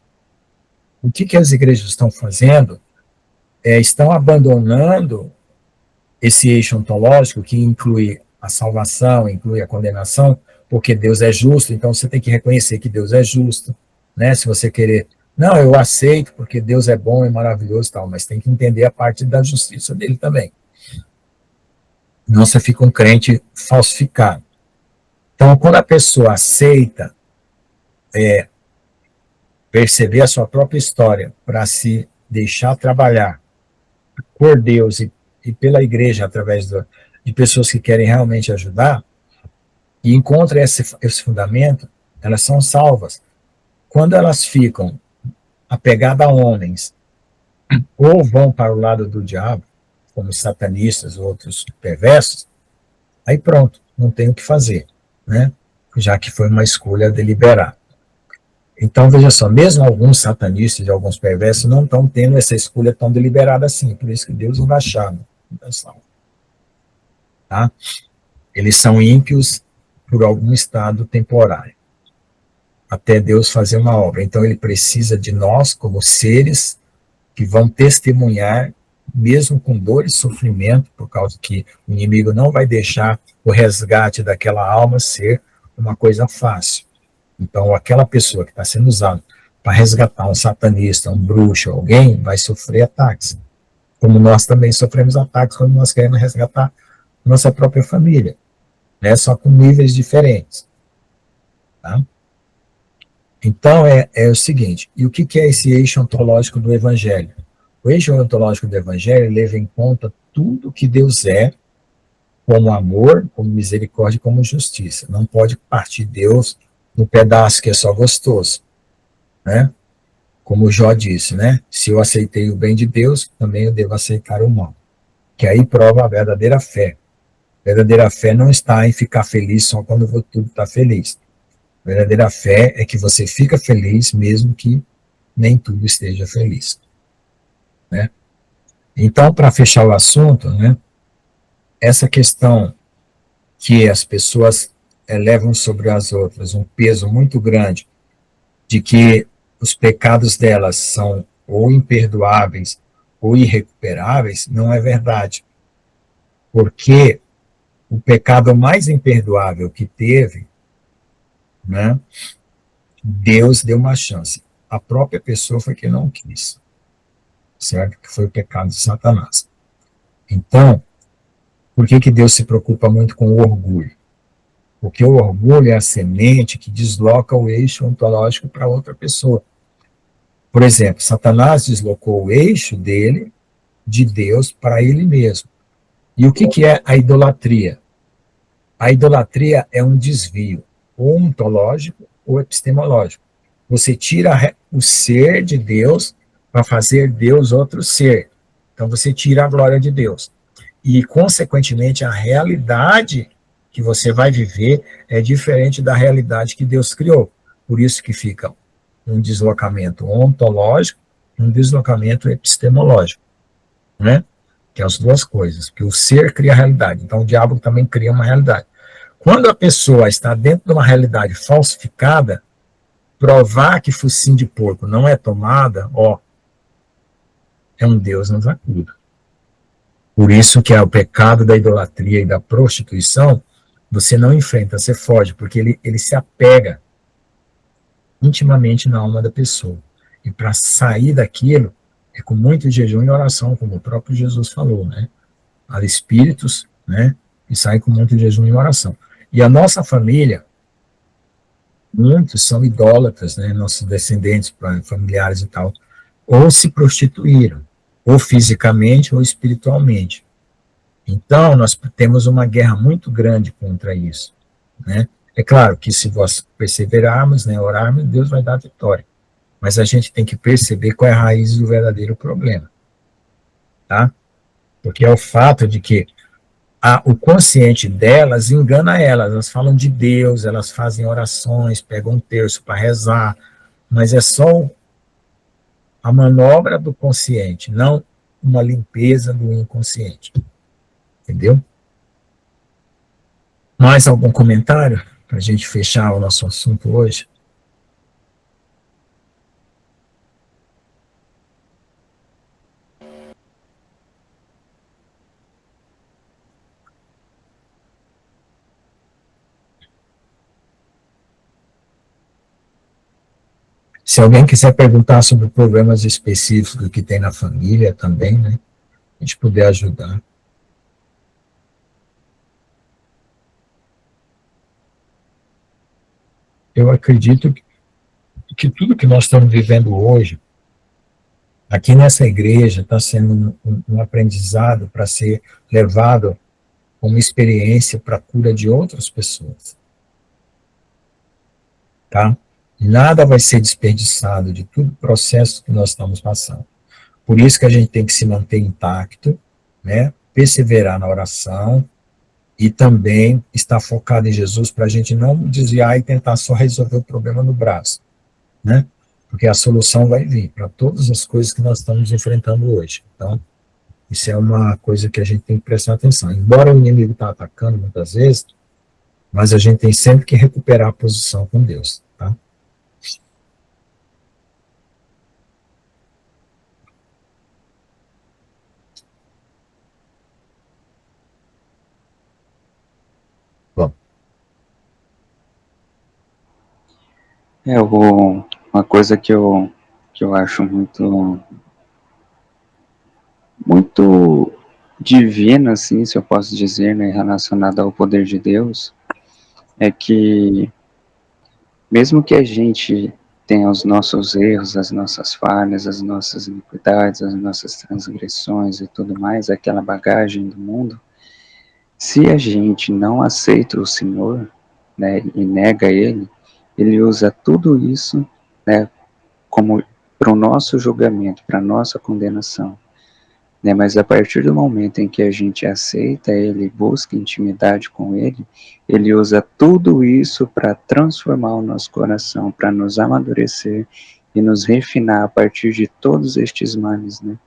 O que as igrejas estão fazendo? Estão abandonando esse eixo ontológico, que inclui a salvação, inclui a condenação, porque Deus é justo, então você tem que reconhecer que Deus é justo, né? Se você querer, não, eu aceito porque Deus é bom, é maravilhoso e tal, mas tem que entender a parte da justiça dele também. Não você fica um crente falsificado. Então, quando a pessoa aceita perceber a sua própria história para se deixar trabalhar por Deus e pela igreja, através de pessoas que querem realmente ajudar, e encontra esse fundamento, elas são salvas. Quando elas ficam apegadas a homens, ou vão para o lado do diabo, como os satanistas ou outros perversos, aí pronto, não tem o que fazer, né? Já que foi uma escolha deliberada. Então, veja só, mesmo alguns satanistas e alguns perversos não estão tendo essa escolha tão deliberada assim, por isso que Deus não vai achar. Tá? Eles são ímpios por algum estado temporário, até Deus fazer uma obra. Então, ele precisa de nós, como seres que vão testemunhar, mesmo com dor e sofrimento, por causa que o inimigo não vai deixar o resgate daquela alma ser uma coisa fácil. Então, aquela pessoa que está sendo usada para resgatar um satanista, um bruxo, alguém, vai sofrer ataques. Como nós também sofremos ataques quando nós queremos resgatar nossa própria família, né? Só com níveis diferentes. Tá? Então, é o seguinte, e o que é esse eixo ontológico do Evangelho? O eixo ontológico do Evangelho leva em conta tudo que Deus é, como amor, como misericórdia, como justiça. Não pode partir Deus no pedaço que é só gostoso, né? Como Jó disse, né? Se eu aceitei o bem de Deus, também eu devo aceitar o mal. Que aí prova a verdadeira fé. A verdadeira fé não está em ficar feliz só quando tudo está feliz. A verdadeira fé é que você fica feliz mesmo que nem tudo esteja feliz, né? Então, para fechar o assunto, né? Essa questão que as pessoas levam sobre as outras um peso muito grande de que os pecados delas são ou imperdoáveis, ou irrecuperáveis, não é verdade. Porque o pecado mais imperdoável que teve, né, Deus deu uma chance. A própria pessoa foi que não quis, certo? Que foi o pecado de Satanás. Então, por que Deus se preocupa muito com o orgulho? Porque o orgulho é a semente que desloca o eixo ontológico para outra pessoa. Por exemplo, Satanás deslocou o eixo dele, de Deus, para ele mesmo. E o que é a idolatria? A idolatria é um desvio, ou ontológico ou epistemológico. Você tira o ser de Deus para fazer Deus outro ser. Então você tira a glória de Deus. E, consequentemente, a realidade que você vai viver é diferente da realidade que Deus criou. Por isso que fica um deslocamento ontológico e um deslocamento epistemológico, né? Que é as duas coisas, porque o ser cria a realidade, então o diabo também cria uma realidade. Quando a pessoa está dentro de uma realidade falsificada, provar que focinho de porco não é tomada, ó, é um Deus nos acuda. Por isso que é o pecado da idolatria e da prostituição, você não enfrenta, você foge, porque ele se apega intimamente na alma da pessoa. E para sair daquilo, é com muito jejum e oração, como o próprio Jesus falou, né? Há espíritos, né? E sai com muito jejum e oração. E a nossa família, muitos são idólatras, né? Nossos descendentes, familiares e tal, ou se prostituíram, ou fisicamente ou espiritualmente. Então, nós temos uma guerra muito grande contra isso, né? É claro que se nós perseverarmos, né, orarmos, Deus vai dar vitória. Mas a gente tem que perceber qual é a raiz do verdadeiro problema, tá? Porque é o fato de que o consciente delas engana elas falam de Deus, elas fazem orações, pegam um terço para rezar, mas é só a manobra do consciente, não uma limpeza do inconsciente. Entendeu? Mais algum comentário para a gente fechar o nosso assunto hoje? Se alguém quiser perguntar sobre problemas específicos que tem na família também, né? A gente puder ajudar. Eu acredito que tudo que nós estamos vivendo hoje, aqui nessa igreja, está sendo um aprendizado para ser levado como experiência para a cura de outras pessoas. Tá? Nada vai ser desperdiçado de todo o processo que nós estamos passando. Por isso que a gente tem que se manter intacto, né? Perseverar na oração e também estar focado em Jesus para a gente não desviar e tentar só resolver o problema no braço, né? Porque a solução vai vir para todas as coisas que nós estamos enfrentando hoje. Então, isso é uma coisa que a gente tem que prestar atenção. Embora o inimigo está atacando muitas vezes, mas a gente tem sempre que recuperar a posição com Deus, tá? Bom. Uma coisa que eu acho muito divina, assim, se eu posso dizer, né, relacionada ao poder de Deus, é que mesmo que a gente tenha os nossos erros, as nossas falhas, as nossas iniquidades, as nossas transgressões e tudo mais, aquela bagagem do mundo, se a gente não aceita o Senhor, né, e nega Ele, Ele usa tudo isso, né, como para o nosso julgamento, para a nossa condenação. Né? Mas a partir do momento em que a gente aceita Ele, busca intimidade com Ele, Ele usa tudo isso para transformar o nosso coração, para nos amadurecer e nos refinar a partir de todos estes males, né?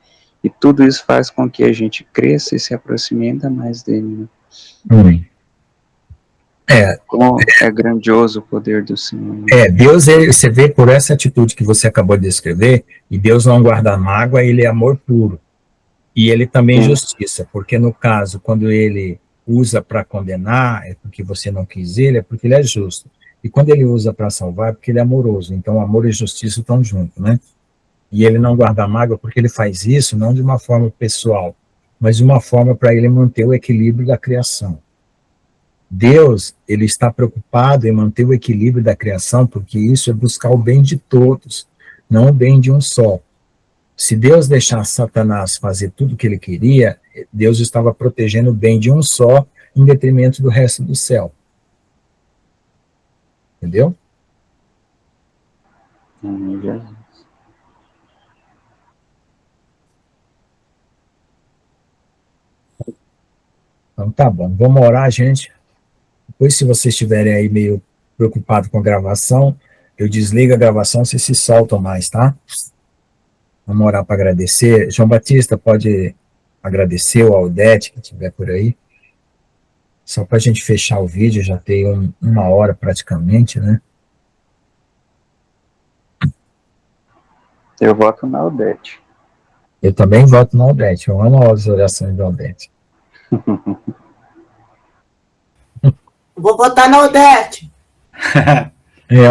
E tudo isso faz com que a gente cresça e se aproxime ainda mais dele, né? Como é grandioso o poder do Senhor. Deus, você vê por essa atitude que você acabou de descrever, e Deus não guarda mágoa, ele é amor puro. E ele também é justiça, porque no caso, quando ele usa para condenar, é porque você não quis ele, é porque ele é justo. E quando ele usa para salvar, é porque ele é amoroso. Então, amor e justiça estão juntos, né? E ele não guarda mágoa porque ele faz isso não de uma forma pessoal, mas de uma forma para ele manter o equilíbrio da criação. Deus, ele está preocupado em manter o equilíbrio da criação, porque isso é buscar o bem de todos, não o bem de um só. Se Deus deixasse Satanás fazer tudo o que ele queria, Deus estava protegendo o bem de um só, em detrimento do resto do céu. Entendeu? Então tá bom, vamos orar, gente. Depois, se vocês estiverem aí meio preocupados com a gravação, eu desligo a gravação, vocês se soltam mais, tá? Vamos orar para agradecer. João Batista, pode agradecer o Aldete, que estiver por aí. Só para a gente fechar o vídeo, já tem uma hora praticamente, né? Eu voto na Aldete. Eu também voto no Aldete. Eu amo as orações do Aldete. Vou votar na Odete.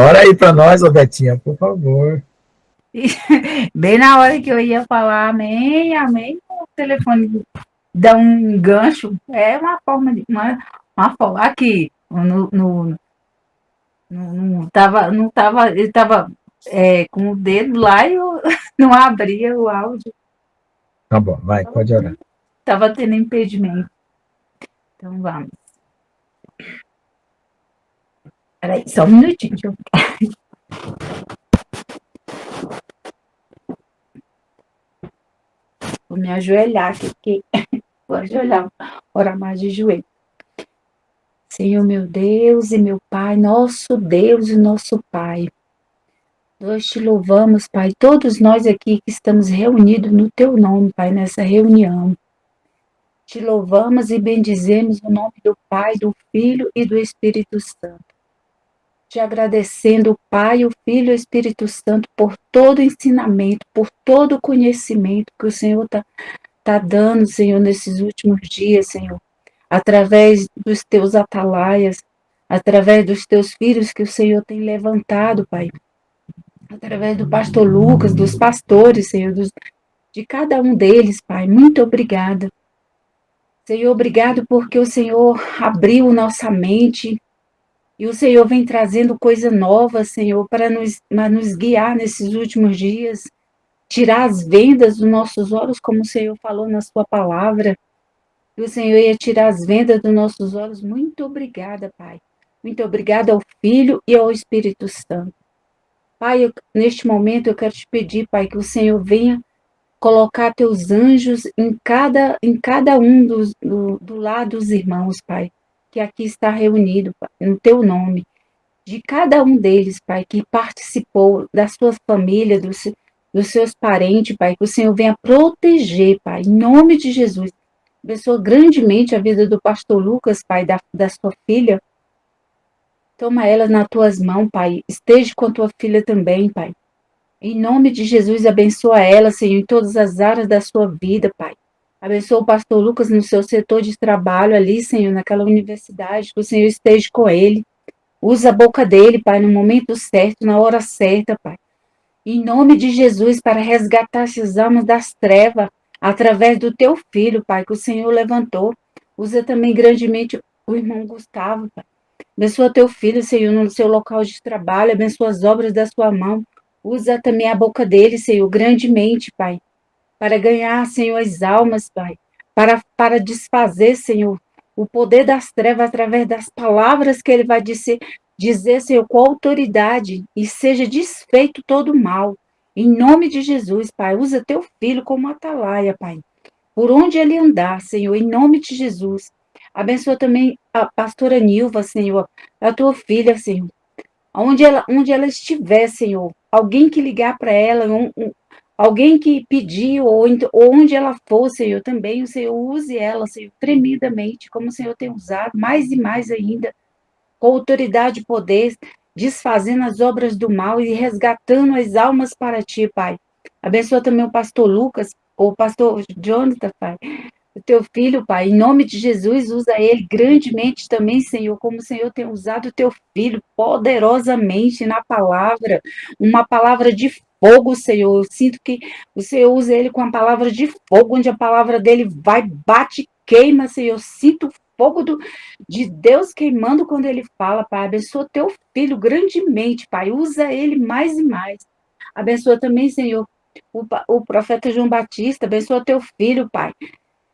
Ora aí para nós, Aldetinha, por favor. Bem na hora que eu ia falar amém, amém, o telefone dá um gancho. É uma forma de. Uma forma. Aqui, não tava, ele tava com o dedo lá e eu não abria o áudio. Tá bom, vai, pode orar. Tava tendo impedimento. Então vamos. Peraí, só um minutinho. Deixa eu... Vou me ajoelhar aqui, porque vou ajoelhar, orar mais de joelho. Senhor, meu Deus e meu Pai, nosso Deus e nosso Pai, nós te louvamos, Pai, todos nós aqui que estamos reunidos no Teu nome, Pai, nessa reunião. Te louvamos e bendizemos o nome do Pai, do Filho e do Espírito Santo. Te agradecendo, o Pai, o Filho e o Espírito Santo por todo o ensinamento, por todo o conhecimento que o Senhor está dando, Senhor, nesses últimos dias, Senhor, através dos teus atalaias, através dos teus filhos que o Senhor tem levantado, Pai, através do pastor Lucas, dos pastores, Senhor, de cada um deles, Pai. Muito obrigada. Senhor, obrigado porque o Senhor abriu nossa mente e o Senhor vem trazendo coisa nova, Senhor, para nos guiar nesses últimos dias, tirar as vendas dos nossos olhos, como o Senhor falou na sua palavra. E o Senhor ia tirar as vendas dos nossos olhos. Muito obrigada, Pai. Muito obrigada ao Filho e ao Espírito Santo. Pai, neste momento eu quero te pedir, Pai, que o Senhor venha colocar teus anjos em cada um do lado dos irmãos, Pai, que aqui está reunido, Pai, no teu nome. De cada um deles, Pai, que participou, da sua família, dos seus parentes, Pai, que o Senhor venha proteger, Pai, em nome de Jesus. Abençoa grandemente a vida do pastor Lucas, Pai, da sua filha. Toma ela nas tuas mãos, Pai. Esteja com a tua filha também, Pai. Em nome de Jesus, abençoa ela, Senhor, em todas as áreas da sua vida, Pai. Abençoa o pastor Lucas no seu setor de trabalho ali, Senhor, naquela universidade, que o Senhor esteja com ele. Usa a boca dele, Pai, no momento certo, na hora certa, Pai. Em nome de Jesus, para resgatar essas almas das trevas, através do teu filho, Pai, que o Senhor levantou. Usa também grandemente o irmão Gustavo, Pai. Abençoa teu filho, Senhor, no seu local de trabalho. Abençoa as obras da sua mão. Usa também a boca dele, Senhor, grandemente, Pai. Para ganhar, Senhor, as almas, Pai. Para desfazer, Senhor, o poder das trevas através das palavras que ele vai dizer, Senhor, com autoridade. E seja desfeito todo o mal. Em nome de Jesus, Pai. Usa teu filho como atalaia, Pai. Por onde ele andar, Senhor, em nome de Jesus. Abençoa também a pastora Nilva, Senhor, a tua filha, Senhor. Onde ela estiver, Senhor, alguém que ligar para ela, alguém que pedir, ou onde ela for, Senhor, também o Senhor use ela, Senhor, tremidamente, como o Senhor tem usado, mais e mais ainda. com autoridade e poder, desfazendo as obras do mal e resgatando as almas para ti, Pai. Abençoa também o pastor Lucas, o pastor Jonathan, Pai, o teu filho, Pai, em nome de Jesus, usa ele grandemente também, Senhor, como o Senhor tem usado o teu filho poderosamente na palavra, uma palavra de fogo, Senhor. Eu sinto que o Senhor usa ele com a palavra de fogo, onde a palavra dele vai, bate, queima, Senhor. Eu sinto o fogo de Deus queimando quando ele fala, Pai. Abençoa teu filho grandemente, Pai. Usa ele mais e mais. Abençoa também, Senhor, o profeta João Batista. Abençoa teu filho, Pai.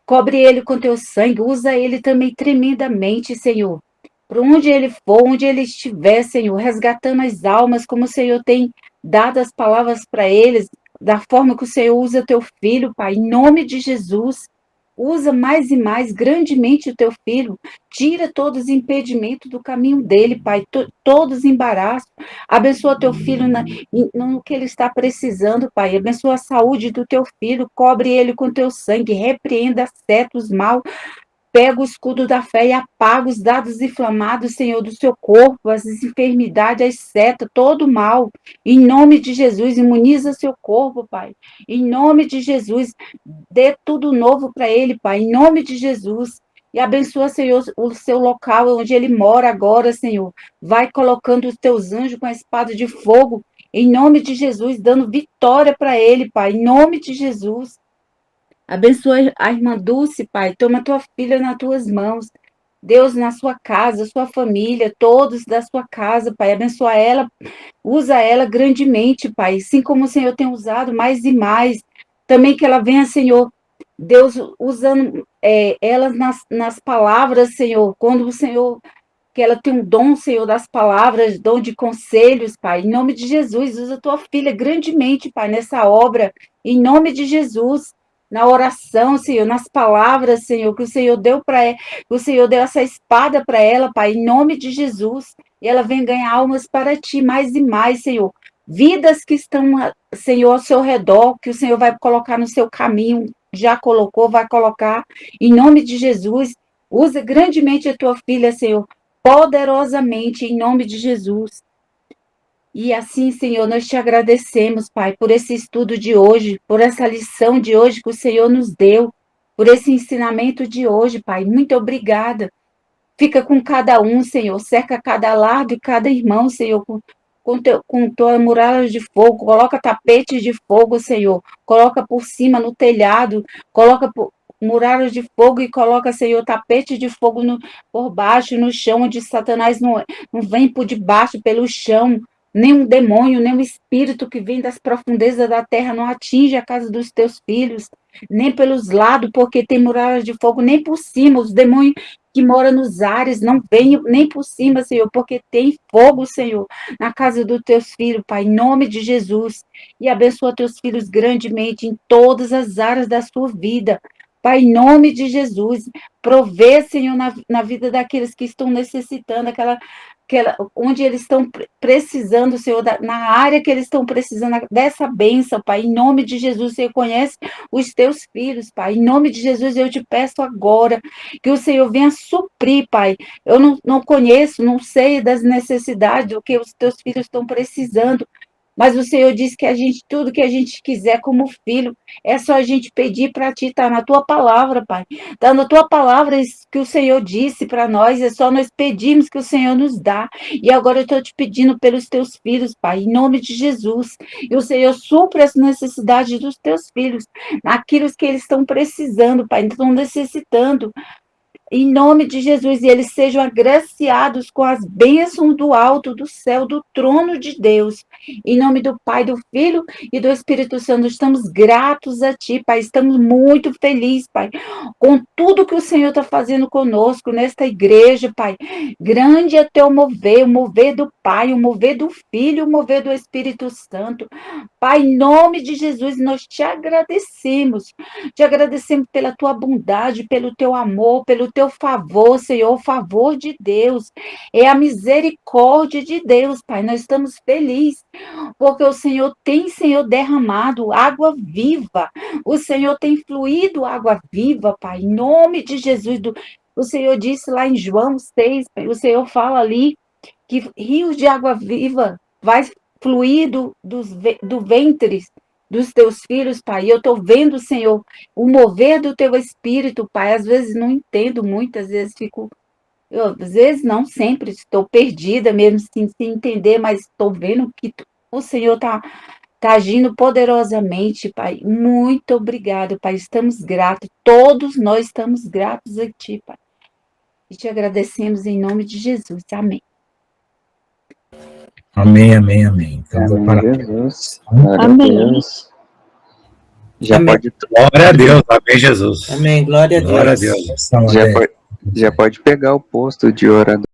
Cobre ele com teu sangue, usa ele também tremendamente, Senhor. Por onde ele for, onde ele estiver, Senhor, resgatando as almas, como o Senhor tem dado as palavras para eles, da forma que o Senhor usa teu filho, Pai, em nome de Jesus. Usa mais e mais grandemente o teu filho. Tira todos os impedimentos do caminho dele, Pai. Todos os embaraços. Abençoa teu filho no que ele está precisando, Pai. Abençoa a saúde do teu filho. Cobre ele com teu sangue. Repreenda, seta os mal. Pega o escudo da fé e apaga os dados inflamados, Senhor, do seu corpo, as enfermidades, as setas, todo o mal. Em nome de Jesus, imuniza seu corpo, Pai. Em nome de Jesus, dê tudo novo para ele, Pai. Em nome de Jesus. E abençoa, Senhor, o seu local onde ele mora agora, Senhor. Vai colocando os teus anjos com a espada de fogo, em nome de Jesus, dando vitória para ele, Pai. Em nome de Jesus. Abençoa a irmã Dulce, Pai. Toma tua filha nas tuas mãos. Deus, na sua casa, sua família, todos da sua casa, Pai. Abençoa ela, usa ela grandemente, Pai. Assim como o Senhor tem usado mais e mais. Também que ela venha, Senhor, Deus, usando ela nas palavras, Senhor. Quando o Senhor, que ela tem um dom, Senhor, das palavras, dom de conselhos, Pai. Em nome de Jesus, usa tua filha grandemente, Pai, nessa obra. Em nome de Jesus. Na oração, Senhor, nas palavras, Senhor, que o Senhor deu para ela, que o Senhor deu essa espada para ela, Pai, em nome de Jesus, e ela vem ganhar almas para ti, mais e mais, Senhor. Vidas que estão, Senhor, ao seu redor, que o Senhor vai colocar no seu caminho, já colocou, vai colocar, em nome de Jesus. Usa grandemente a tua filha, Senhor, poderosamente, em nome de Jesus. E assim, Senhor, nós te agradecemos, Pai, por esse estudo de hoje, por essa lição de hoje que o Senhor nos deu, por esse ensinamento de hoje, Pai. Muito obrigada. Fica com cada um, Senhor, cerca cada lado e cada irmão, Senhor, com tua muralha de fogo, coloca tapete de fogo, Senhor, coloca por cima no telhado, coloca muralhas de fogo e coloca, Senhor, tapete de fogo por baixo, no chão, onde Satanás não vem por debaixo, pelo chão. Nenhum demônio, nenhum espírito que vem das profundezas da terra não atinge a casa dos teus filhos, nem pelos lados, porque tem muralhas de fogo, nem por cima. Os demônios que moram nos ares não vêm nem por cima, Senhor, porque tem fogo, Senhor, na casa dos teus filhos, Pai, em nome de Jesus. E abençoa teus filhos grandemente em todas as áreas da sua vida. Pai, em nome de Jesus, provê, Senhor, na vida daqueles que estão necessitando, onde eles estão precisando, Senhor, na área que eles estão precisando dessa bênção, Pai, em nome de Jesus. Senhor, conhece os teus filhos, Pai, em nome de Jesus. Eu te peço agora que o Senhor venha suprir, Pai. Eu não conheço, não sei das necessidades, do que os teus filhos estão precisando, mas o Senhor disse que tudo que a gente quiser como filho, é só a gente pedir para ti, está na tua palavra, Pai. Está na tua palavra isso que o Senhor disse para nós, é só nós pedirmos que o Senhor nos dá. E agora eu estou te pedindo pelos teus filhos, Pai, em nome de Jesus. E o Senhor supra as necessidades dos teus filhos, naquilo que eles estão precisando, Pai, estão necessitando. Em nome de Jesus, e eles sejam agraciados com as bênçãos do alto, do céu, do trono de Deus. Em nome do Pai, do Filho e do Espírito Santo, estamos gratos a Ti, Pai. Estamos muito felizes, Pai, com tudo que o Senhor está fazendo conosco nesta igreja, Pai. Grande é Teu mover, o mover do Pai, o mover do Filho, o mover do Espírito Santo. Pai, em nome de Jesus, nós te agradecemos. Te agradecemos pela Tua bondade, pelo Teu amor, pelo Teu favor, Senhor, o favor de Deus. É a misericórdia de Deus, Pai. Nós estamos felizes, porque o Senhor tem, Senhor, derramado água viva. O Senhor tem fluído água viva, Pai, em nome de Jesus, O Senhor disse lá em João 6, Pai, o Senhor fala ali que rios de água viva vai fluir do ventre dos teus filhos, Pai. E eu estou vendo, Senhor, o mover do teu espírito, Pai. Às vezes não entendo muito, às vezes fico. Às vezes não sempre, estou perdida mesmo, sem entender, mas estou vendo que o Senhor está agindo poderosamente, Pai. Muito obrigado, Pai. Estamos gratos, todos nós estamos gratos a Ti, Pai. E te agradecemos em nome de Jesus. Amém. Amém, amém, amém. Então, vou Amém, parar. Jesus. Glória Amém. a Deus. Já Amém. pode, Glória a Deus. Amém, Jesus. Amém. Glória a Deus. Glória a Deus. São já Adé. pode, já pode pegar o posto de orador.